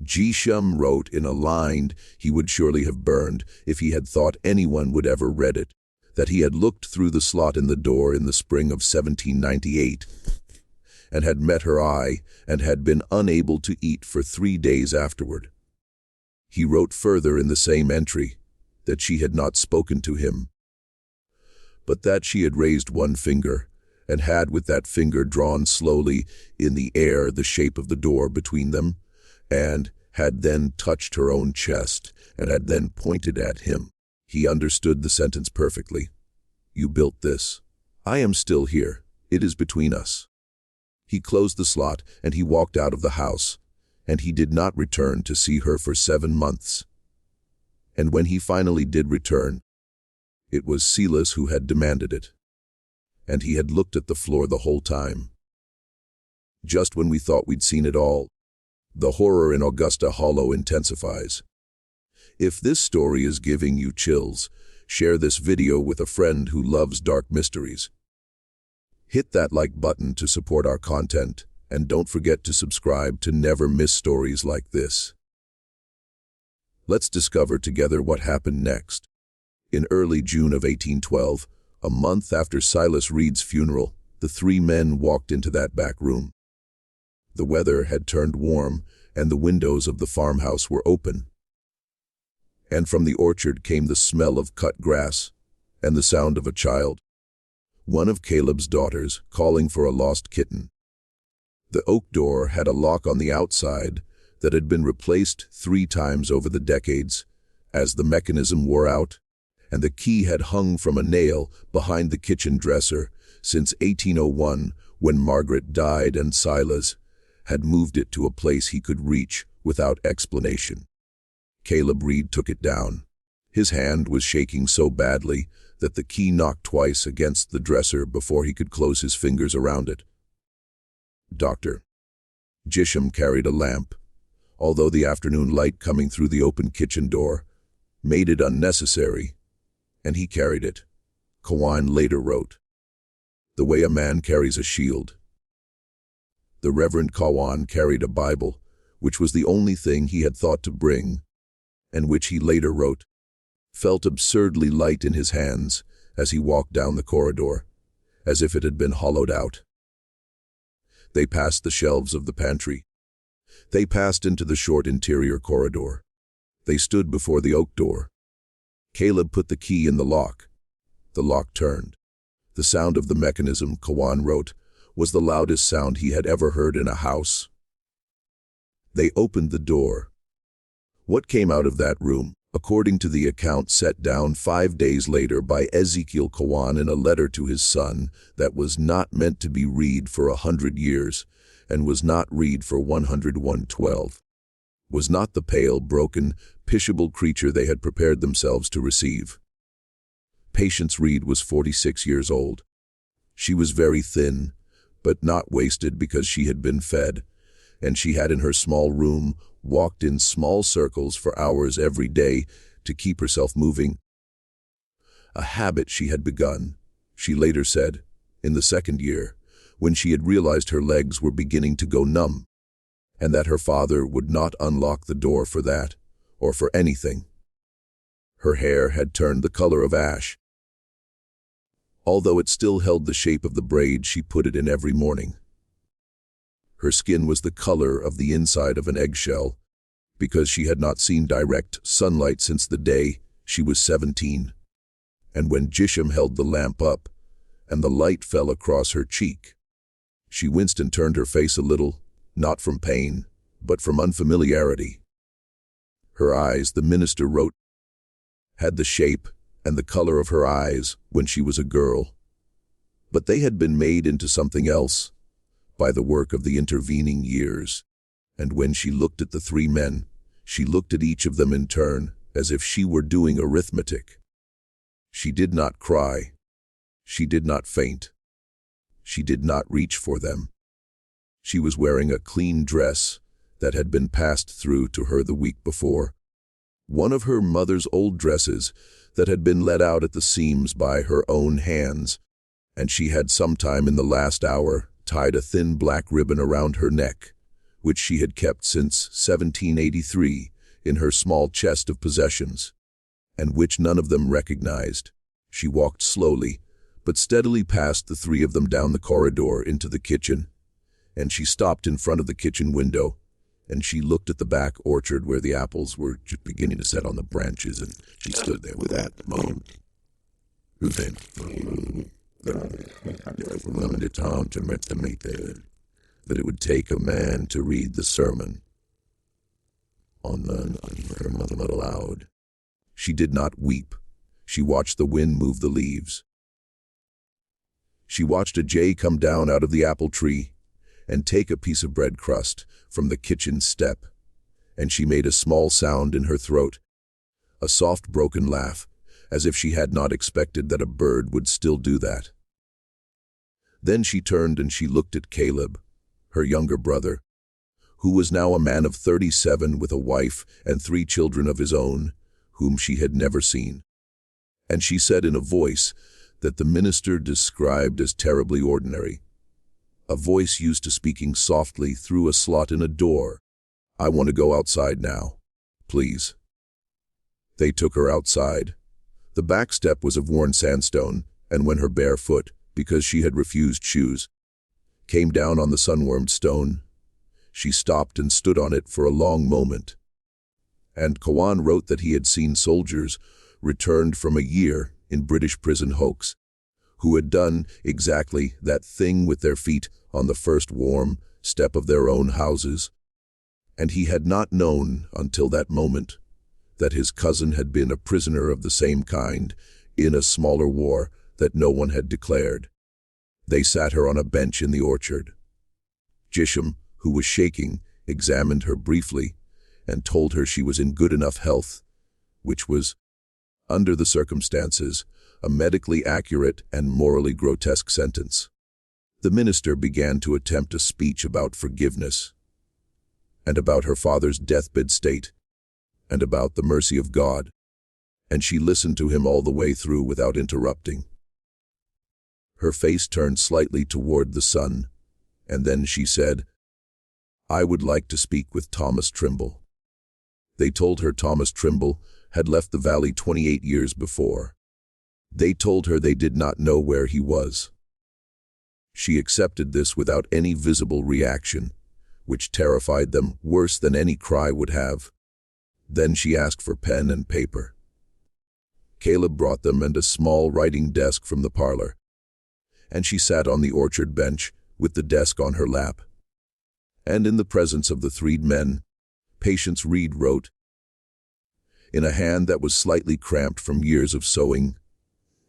Gisham wrote in a line he would surely have burned if he had thought anyone would ever read it, that he had looked through the slot in the door in the spring of 1798 and had met her eye and had been unable to eat for 3 days afterward. He wrote further in the same entry that she had not spoken to him, but that she had raised one finger and had with that finger drawn slowly in the air the shape of the door between them, and had then touched her own chest and had then pointed at him. He understood the sentence perfectly. You built this. I am still here. It is between us. He closed the slot and he walked out of the house, and he did not return to see her for 7 months. And when he finally did return, it was Silas who had demanded it, and he had looked at the floor the whole time. Just when we thought we'd seen it all, the horror in Augusta Hollow intensifies. If this story is giving you chills, share this video with a friend who loves dark mysteries. Hit that like button to support our content, and don't forget to subscribe to never miss stories like this. Let's discover together what happened next. In early June of 1812, a month after Silas Reed's funeral, the 3 men walked into that back room. The weather had turned warm, and the windows of the farmhouse were open. And from the orchard came the smell of cut grass and the sound of a child, one of Caleb's daughters, calling for a lost kitten. The oak door had a lock on the outside that had been replaced 3 times over the decades, as the mechanism wore out, and the key had hung from a nail behind the kitchen dresser since 1801, when Margaret died and Silas had moved it to a place he could reach without explanation. Caleb Reed took it down. His hand was shaking so badly that the key knocked twice against the dresser before he could close his fingers around it. Dr. Gisham carried a lamp, although the afternoon light coming through the open kitchen door made it unnecessary, and he carried it. Kawan later wrote, "The way a man carries a shield." The Reverend Kawan carried a Bible, which was the only thing he had thought to bring, and which he later wrote, felt absurdly light in his hands as he walked down the corridor, as if it had been hollowed out. They passed the shelves of the pantry. They passed into the short interior corridor. They stood before the oak door. Caleb put the key in the lock. The lock turned. The sound of the mechanism, Kawan wrote, was the loudest sound he had ever heard in a house. They opened the door. What came out of that room, according to the account set down 5 days later by Ezekiel Kawan in a letter to his son that was not meant to be read for 100 years, and was not read for 112, was not the pale, broken, pitiable creature they had prepared themselves to receive. Patience Reed was 46 years old. She was very thin, but not wasted because she had been fed, and she had in her small room walked in small circles for hours every day to keep herself moving. A habit she had begun, she later said, in the 2nd year, when she had realized her legs were beginning to go numb, and that her father would not unlock the door for that, or for anything. Her hair had turned the color of ash. Although it still held the shape of the braid she put it in every morning. Her skin was the color of the inside of an eggshell, because she had not seen direct sunlight since the day she was 17. And when Gisham held the lamp up, and the light fell across her cheek, she winced and turned her face a little, not from pain, but from unfamiliarity. Her eyes, the minister wrote, had the shape and the color of her eyes when she was a girl, but they had been made into something else by the work of the intervening years, and when she looked at the 3 men, she looked at each of them in turn as if she were doing arithmetic. She did not cry. She did not faint. She did not reach for them. She was wearing a clean dress that had been passed through to her the week before, one of her mother's old dresses that had been let out at the seams by her own hands, and she had sometime in the last hour tied a thin black ribbon around her neck, which she had kept since 1783 in her small chest of possessions, and which none of them recognized. She walked slowly, but steadily past the 3 of them down the corridor into the kitchen, and she stopped in front of the kitchen window, and she looked at the back orchard where the apples were just beginning to set on the branches, and she stood there with that moment. Then, limited time to meet there, that it would take a man to read the sermon. On her mother aloud. She did not weep. She watched the wind move the leaves. She watched a jay come down out of the apple tree and take a piece of bread crust from the kitchen step, and she made a small sound in her throat, a soft broken laugh, as if she had not expected that a bird would still do that. Then she turned and she looked at Caleb, her younger brother, who was now a man of 37 with a wife and 3 children of his own, whom she had never seen. And she said in a voice that the minister described as terribly ordinary, a voice used to speaking softly through a slot in a door, "I want to go outside now, please." They took her outside. The back step was of worn sandstone, and when her bare foot, because she had refused shoes, came down on the sun-warmed stone, she stopped and stood on it for a long moment. And Kawan wrote that he had seen soldiers returned from a year in British prison hulks, who had done exactly that thing with their feet on the first warm step of their own houses, and he had not known until that moment that his cousin had been a prisoner of the same kind in a smaller war that no one had declared. They sat her on a bench in the orchard. Gisham, who was shaking, examined her briefly and told her she was in good enough health, which was, under the circumstances, a medically accurate and morally grotesque sentence. The minister began to attempt a speech about forgiveness, and about her father's deathbed state, and about the mercy of God, and she listened to him all the way through without interrupting. Her face turned slightly toward the sun, and then she said, "I would like to speak with Thomas Trimble." They told her Thomas Trimble had left the valley 28 years before. They told her they did not know where he was. She accepted this without any visible reaction, which terrified them worse than any cry would have. Then she asked for pen and paper. Caleb brought them and a small writing desk from the parlor, and she sat on the orchard bench with the desk on her lap. And in the presence of the three men, Patience Reed wrote, in a hand that was slightly cramped from years of sewing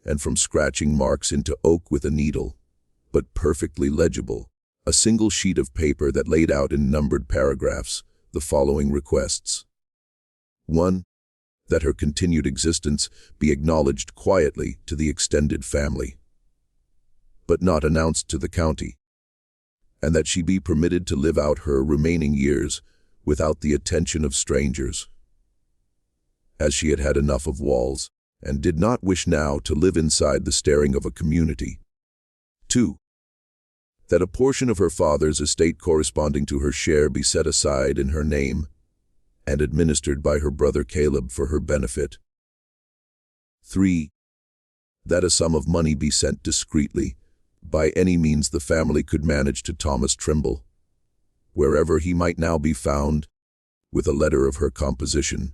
and from scratching marks into oak with a needle, but perfectly legible, a single sheet of paper that laid out in numbered paragraphs the following requests. 1. That her continued existence be acknowledged quietly to the extended family, but not announced to the county, and that she be permitted to live out her remaining years without the attention of strangers, as she had had enough of walls and did not wish now to live inside the staring of a community. 2. That a portion of her father's estate corresponding to her share be set aside in her name and administered by her brother Caleb for her benefit. 3. That a sum of money be sent discreetly, by any means the family could manage, to Thomas Trimble, wherever he might now be found, with a letter of her composition,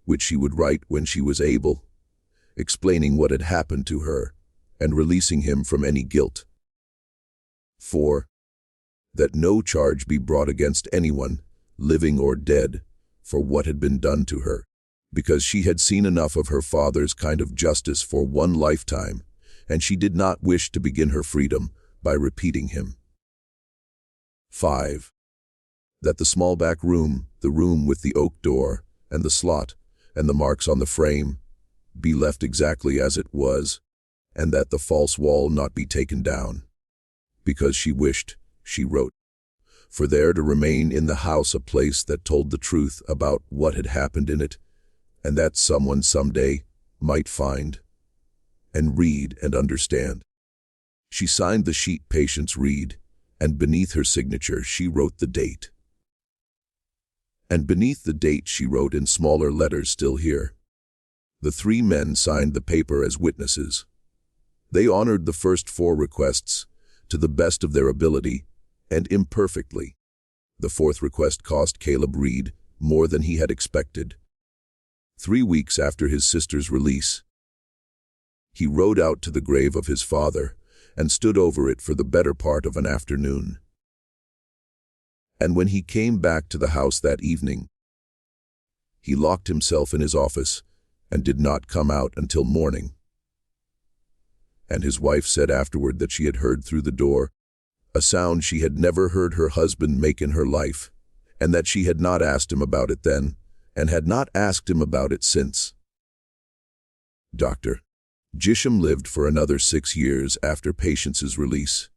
which she would write when she was able, explaining what had happened to her and releasing him from any guilt. 4. That no charge be brought against anyone, living or dead, for what had been done to her, because she had seen enough of her father's kind of justice for one lifetime, and she did not wish to begin her freedom by repeating him. 5. That the small back room, the room with the oak door, and the slot, and the marks on the frame, be left exactly as it was, and that the false wall not be taken down, because she wished, she wrote, for there to remain in the house a place that told the truth about what had happened in it, and that someone someday might find and read and understand. She signed the sheet Patience Reed, and beneath her signature she wrote the date. And beneath the date she wrote in smaller letters still here. The three men signed the paper as witnesses. They honored the first 4 requests to the best of their ability and imperfectly. The 4th request cost Caleb Reed more than he had expected. 3 weeks after his sister's release, he rode out to the grave of his father and stood over it for the better part of an afternoon. And when he came back to the house that evening, he locked himself in his office and did not come out until morning. And his wife said afterward that she had heard through the door a sound she had never heard her husband make in her life, and that she had not asked him about it then, and had not asked him about it since. Dr. Gisham lived for another 6 years after Patience's release.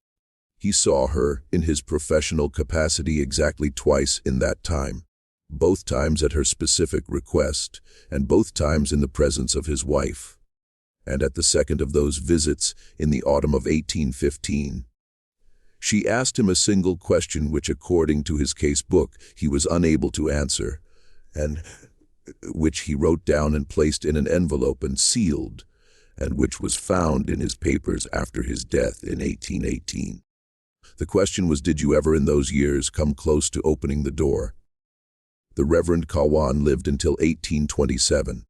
He saw her in his professional capacity exactly twice in that time, both times at her specific request, and both times in the presence of his wife. And at the second of those visits, in the autumn of 1815, she asked him a single question which, according to his case book, he was unable to answer, and which he wrote down and placed in an envelope and sealed, and which was found in his papers after his death in 1818. The question was, did you ever in those years come close to opening the door? The Reverend Kawan lived until 1827.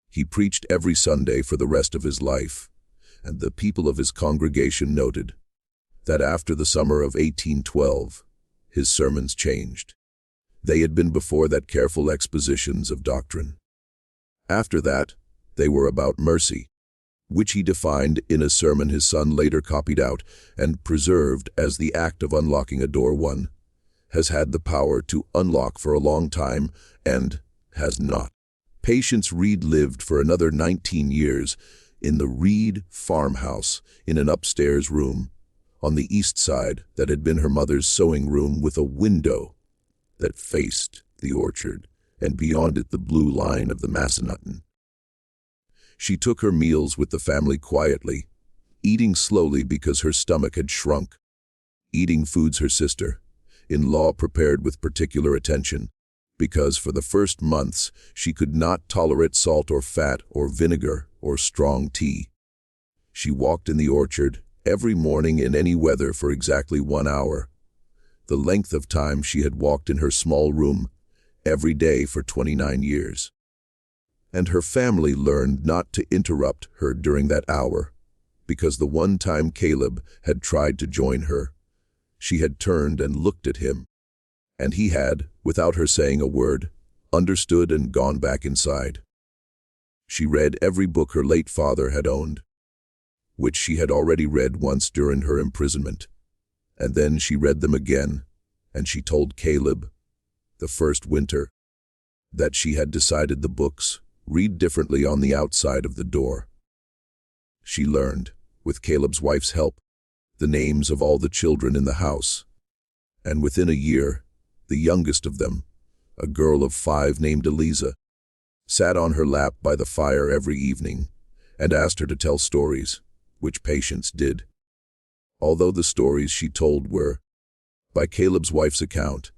He preached every Sunday for the rest of his life, and the people of his congregation noted that after the summer of 1812, his sermons changed. They had been before that careful expositions of doctrine. After that, they were about mercy, which he defined in a sermon his son later copied out and preserved as the act of unlocking a door one has had the power to unlock for a long time and has not. Patience Reed lived for another 19 years in the Reed farmhouse in an upstairs room on the east side that had been her mother's sewing room, with a window that faced the orchard and beyond it the blue line of the Massanutten. She took her meals with the family quietly, eating slowly because her stomach had shrunk, eating foods her sister-in-law prepared with particular attention, because for the first months she could not tolerate salt or fat or vinegar or strong tea. She walked in the orchard every morning in any weather for exactly 1 hour, the length of time she had walked in her small room every day for 29 years. And her family learned not to interrupt her during that hour, because the one time Caleb had tried to join her, she had turned and looked at him, and he had, without her saying a word, understood and gone back inside. She read every book her late father had owned, which she had already read once during her imprisonment, and then she read them again, and she told Caleb, the first winter, that she had decided the books read differently on the outside of the door. She learned, with Caleb's wife's help, the names of all the children in the house, and within a year, the youngest of them, a girl of 5 named Eliza, sat on her lap by the fire every evening and asked her to tell stories, which Patience did. Although the stories she told were, by Caleb's wife's account,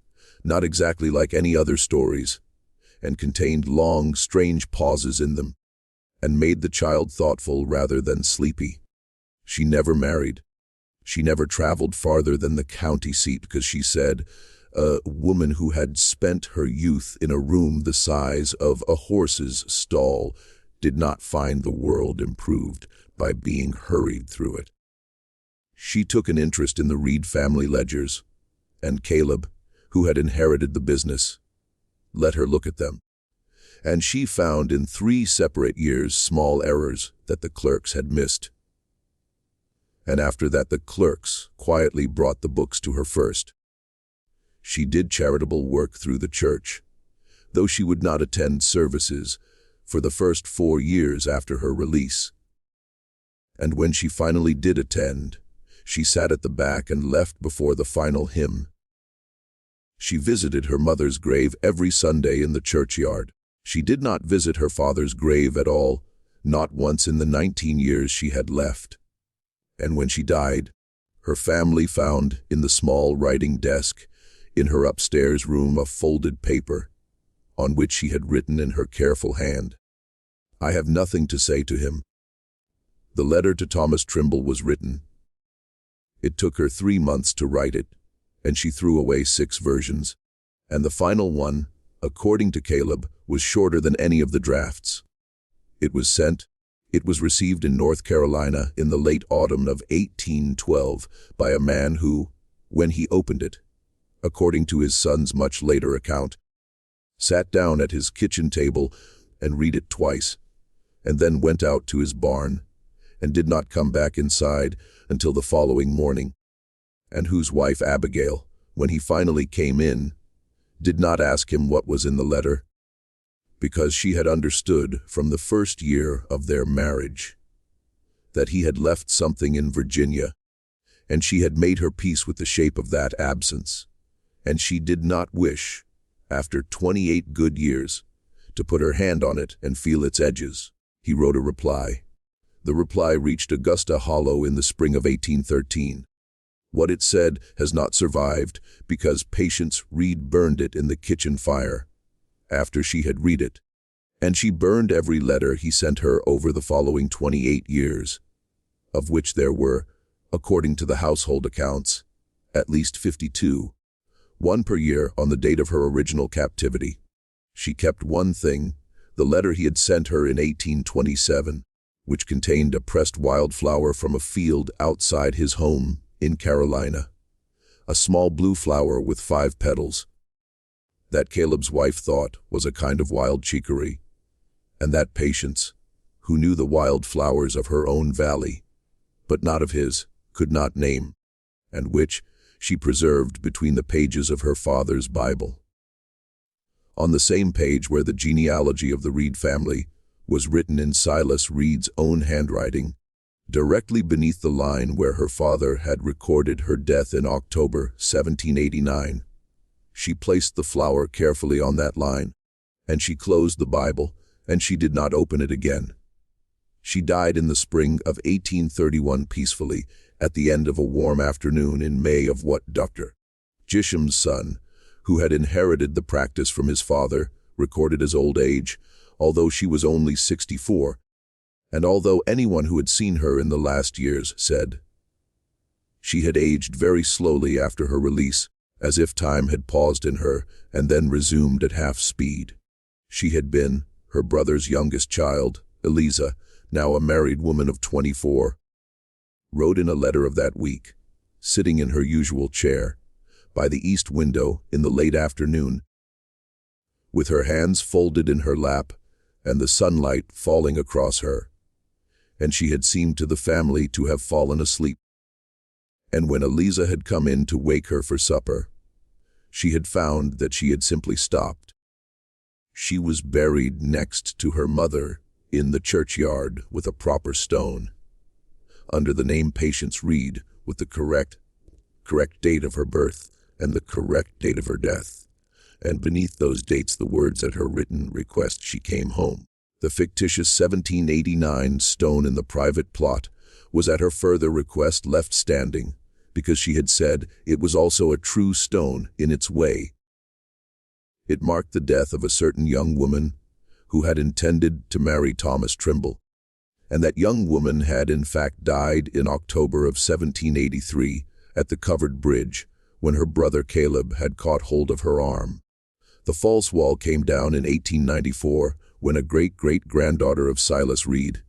not exactly like any other stories, and contained long, strange pauses in them, and made the child thoughtful rather than sleepy. She never married. She never traveled farther than the county seat because she said, a woman who had spent her youth in a room the size of a horse's stall did not find the world improved by being hurried through it. She took an interest in the Reed family ledgers, and Caleb, who had inherited the business, let her look at them, and she found in 3 separate years small errors that the clerks had missed. And after that the clerks quietly brought the books to her first. She did charitable work through the church, though she would not attend services for the first 4 years after her release. And when she finally did attend, she sat at the back and left before the final hymn. She visited her mother's grave every Sunday in the churchyard. She did not visit her father's grave at all, not once in the 19 years she had left. And when she died, her family found in the small writing desk in her upstairs room a folded paper, on which she had written in her careful hand, "I have nothing to say to him." The letter to Thomas Trimble was written. It took her 3 months to write it, and she threw away 6 versions, and the final one, according to Caleb, was shorter than any of the drafts. It was received in North Carolina in the late autumn of 1812 by a man who, when he opened it, according to his son's much later account, sat down at his kitchen table and read it twice, and then went out to his barn, and did not come back inside until the following morning, and whose wife Abigail, when he finally came in, did not ask him what was in the letter, because she had understood from the first year of their marriage that he had left something in Virginia, and she had made her peace with the shape of that absence, and she did not wish, after 28 good years, to put her hand on it and feel its edges. He wrote a reply. The reply reached Augusta Hollow in the spring of 1813. What it said has not survived because Patience Reed burned it in the kitchen fire after she had read it, and she burned every letter he sent her over the following 28 years, of which there were, according to the household accounts, at least 52, 1 per year on the date of her original captivity. She kept one thing, the letter he had sent her in 1827, which contained a pressed wildflower from a field outside his home in Carolina, a small blue flower with 5 petals. That Caleb's wife thought was a kind of wild chicory, and that Patience, who knew the wild flowers of her own valley, but not of his, could not name, and which she preserved between the pages of her father's Bible. On the same page where the genealogy of the Reed family was written in Silas Reed's own handwriting, directly beneath the line where her father had recorded her death in October 1789, she placed the flower carefully on that line, and she closed the Bible, and she did not open it again. She died in the spring of 1831 peacefully, at the end of a warm afternoon in May of what Dr. Gisham's son, who had inherited the practice from his father, recorded as old age, although she was only 64, and although anyone who had seen her in the last years said she had aged very slowly after her release, as if time had paused in her and then resumed at half speed. She had been her brother's youngest child, Eliza, now a married woman of 24, wrote in a letter of that week, sitting in her usual chair, by the east window in the late afternoon, with her hands folded in her lap and the sunlight falling across her, and she had seemed to the family to have fallen asleep. And when Eliza had come in to wake her for supper, she had found that she had simply stopped. She was buried next to her mother in the churchyard with a proper stone, under the name Patience Reed, with the correct date of her birth and the correct date of her death, and beneath those dates the words at her written request she came home. The fictitious 1789 stone in the private plot was at her further request left standing, because she had said it was also a true stone in its way. It marked the death of a certain young woman who had intended to marry Thomas Trimble, and that young woman had in fact died in October of 1783 at the covered bridge when her brother Caleb had caught hold of her arm. The false wall came down in 1894 when a great-great-granddaughter of Silas Reed,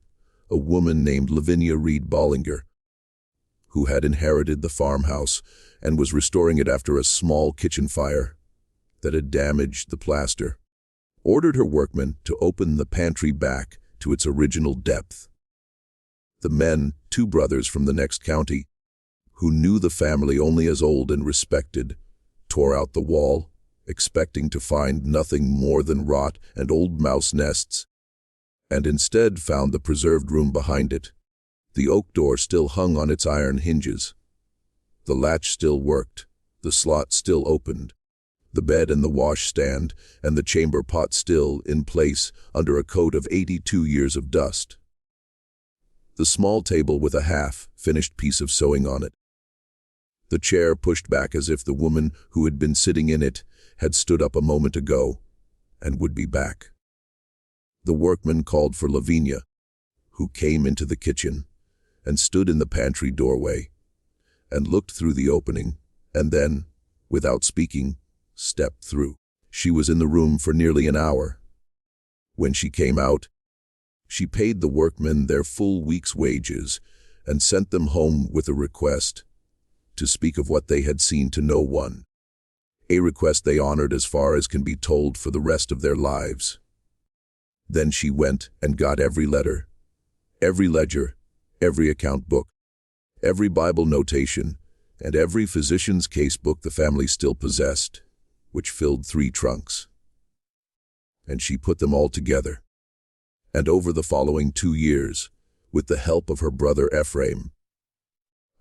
a woman named Lavinia Reed Bollinger, who had inherited the farmhouse and was restoring it after a small kitchen fire that had damaged the plaster, ordered her workmen to open the pantry back to its original depth. The men, two brothers from the next county, who knew the family only as old and respected, tore out the wall, expecting to find nothing more than rot and old mouse nests, and instead found the preserved room behind it. The oak door still hung on its iron hinges. The latch still worked, the slot still opened, the bed and the washstand and the chamber pot still in place under a coat of 82 years of dust. The small table with a half-finished piece of sewing on it. The chair pushed back as if the woman who had been sitting in it had stood up a moment ago and would be back. The workman called for Lavinia, who came into the kitchen and stood in the pantry doorway and looked through the opening and then, without speaking, stepped through. She was in the room for nearly an hour. When she came out, she paid the workmen their full week's wages and sent them home with a request to speak of what they had seen to no one, a request they honored as far as can be told for the rest of their lives. Then she went and got every letter, every ledger, every account book, every Bible notation, and every physician's case book the family still possessed, which filled 3 trunks. And she put them all together. And over the following 2 years, with the help of her brother Ephraim,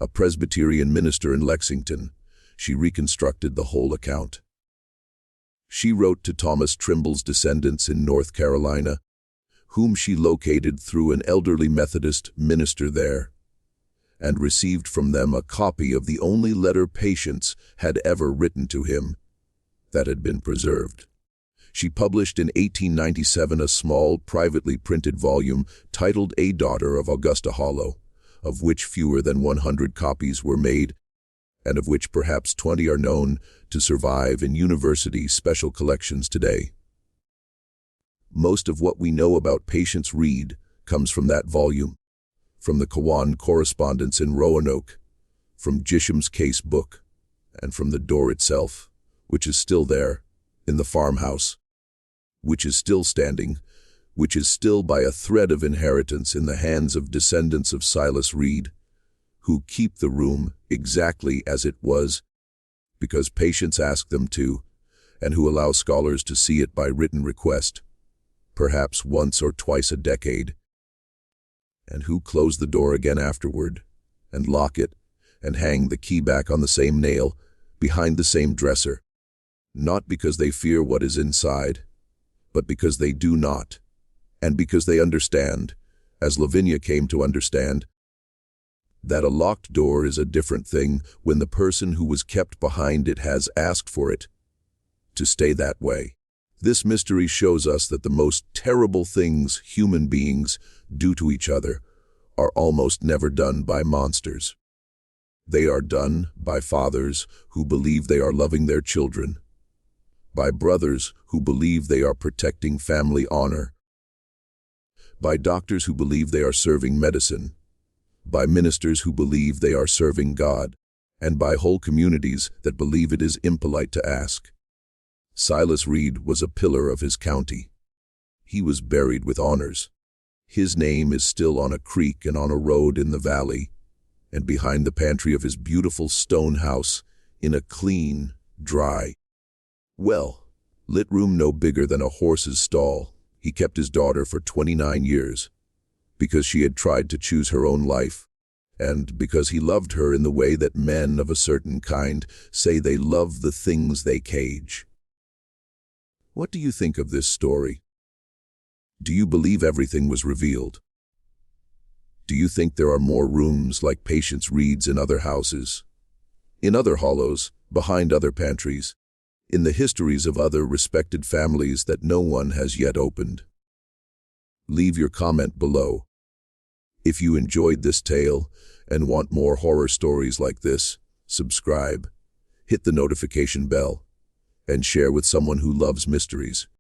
a Presbyterian minister in Lexington, she reconstructed the whole account. She wrote to Thomas Trimble's descendants in North Carolina, whom she located through an elderly Methodist minister there, and received from them a copy of the only letter Patience had ever written to him that had been preserved. She published in 1897 a small, privately printed volume titled A Daughter of Augusta Hollow, of which fewer than 100 copies were made, and of which perhaps 20 are known to survive in university special collections today. Most of what we know about Patience Reed comes from that volume, from the Kawan correspondence in Roanoke, from Gisham's case book, and from the door itself, which is still there, in the farmhouse, which is still standing, which is still by a thread of inheritance in the hands of descendants of Silas Reed, who keep the room exactly as it was, because patients ask them to, and who allow scholars to see it by written request, perhaps once or twice a decade, and who close the door again afterward, and lock it, and hang the key back on the same nail, behind the same dresser, not because they fear what is inside, but because they do not, and because they understand, as Lavinia came to understand, that a locked door is a different thing when the person who was kept behind it has asked for it to stay that way. This mystery shows us that the most terrible things human beings do to each other are almost never done by monsters. They are done by fathers who believe they are loving their children, by brothers who believe they are protecting family honor, by doctors who believe they are serving medicine, by ministers who believe they are serving God, and by whole communities that believe it is impolite to ask. Silas Reed was a pillar of his county. He was buried with honors. His name is still on a creek and on a road in the valley, and behind the pantry of his beautiful stone house, in a clean, dry, well-lit room no bigger than a horse's stall, he kept his daughter for 29 years, because she had tried to choose her own life, and because he loved her in the way that men of a certain kind say they love the things they cage. What do you think of this story? Do you believe everything was revealed? Do you think there are more rooms like Patience Reed's in other houses, in other hollows, behind other pantries, in the histories of other respected families that no one has yet opened? Leave your comment below. If you enjoyed this tale and want more horror stories like this, subscribe, hit the notification bell, and share with someone who loves mysteries.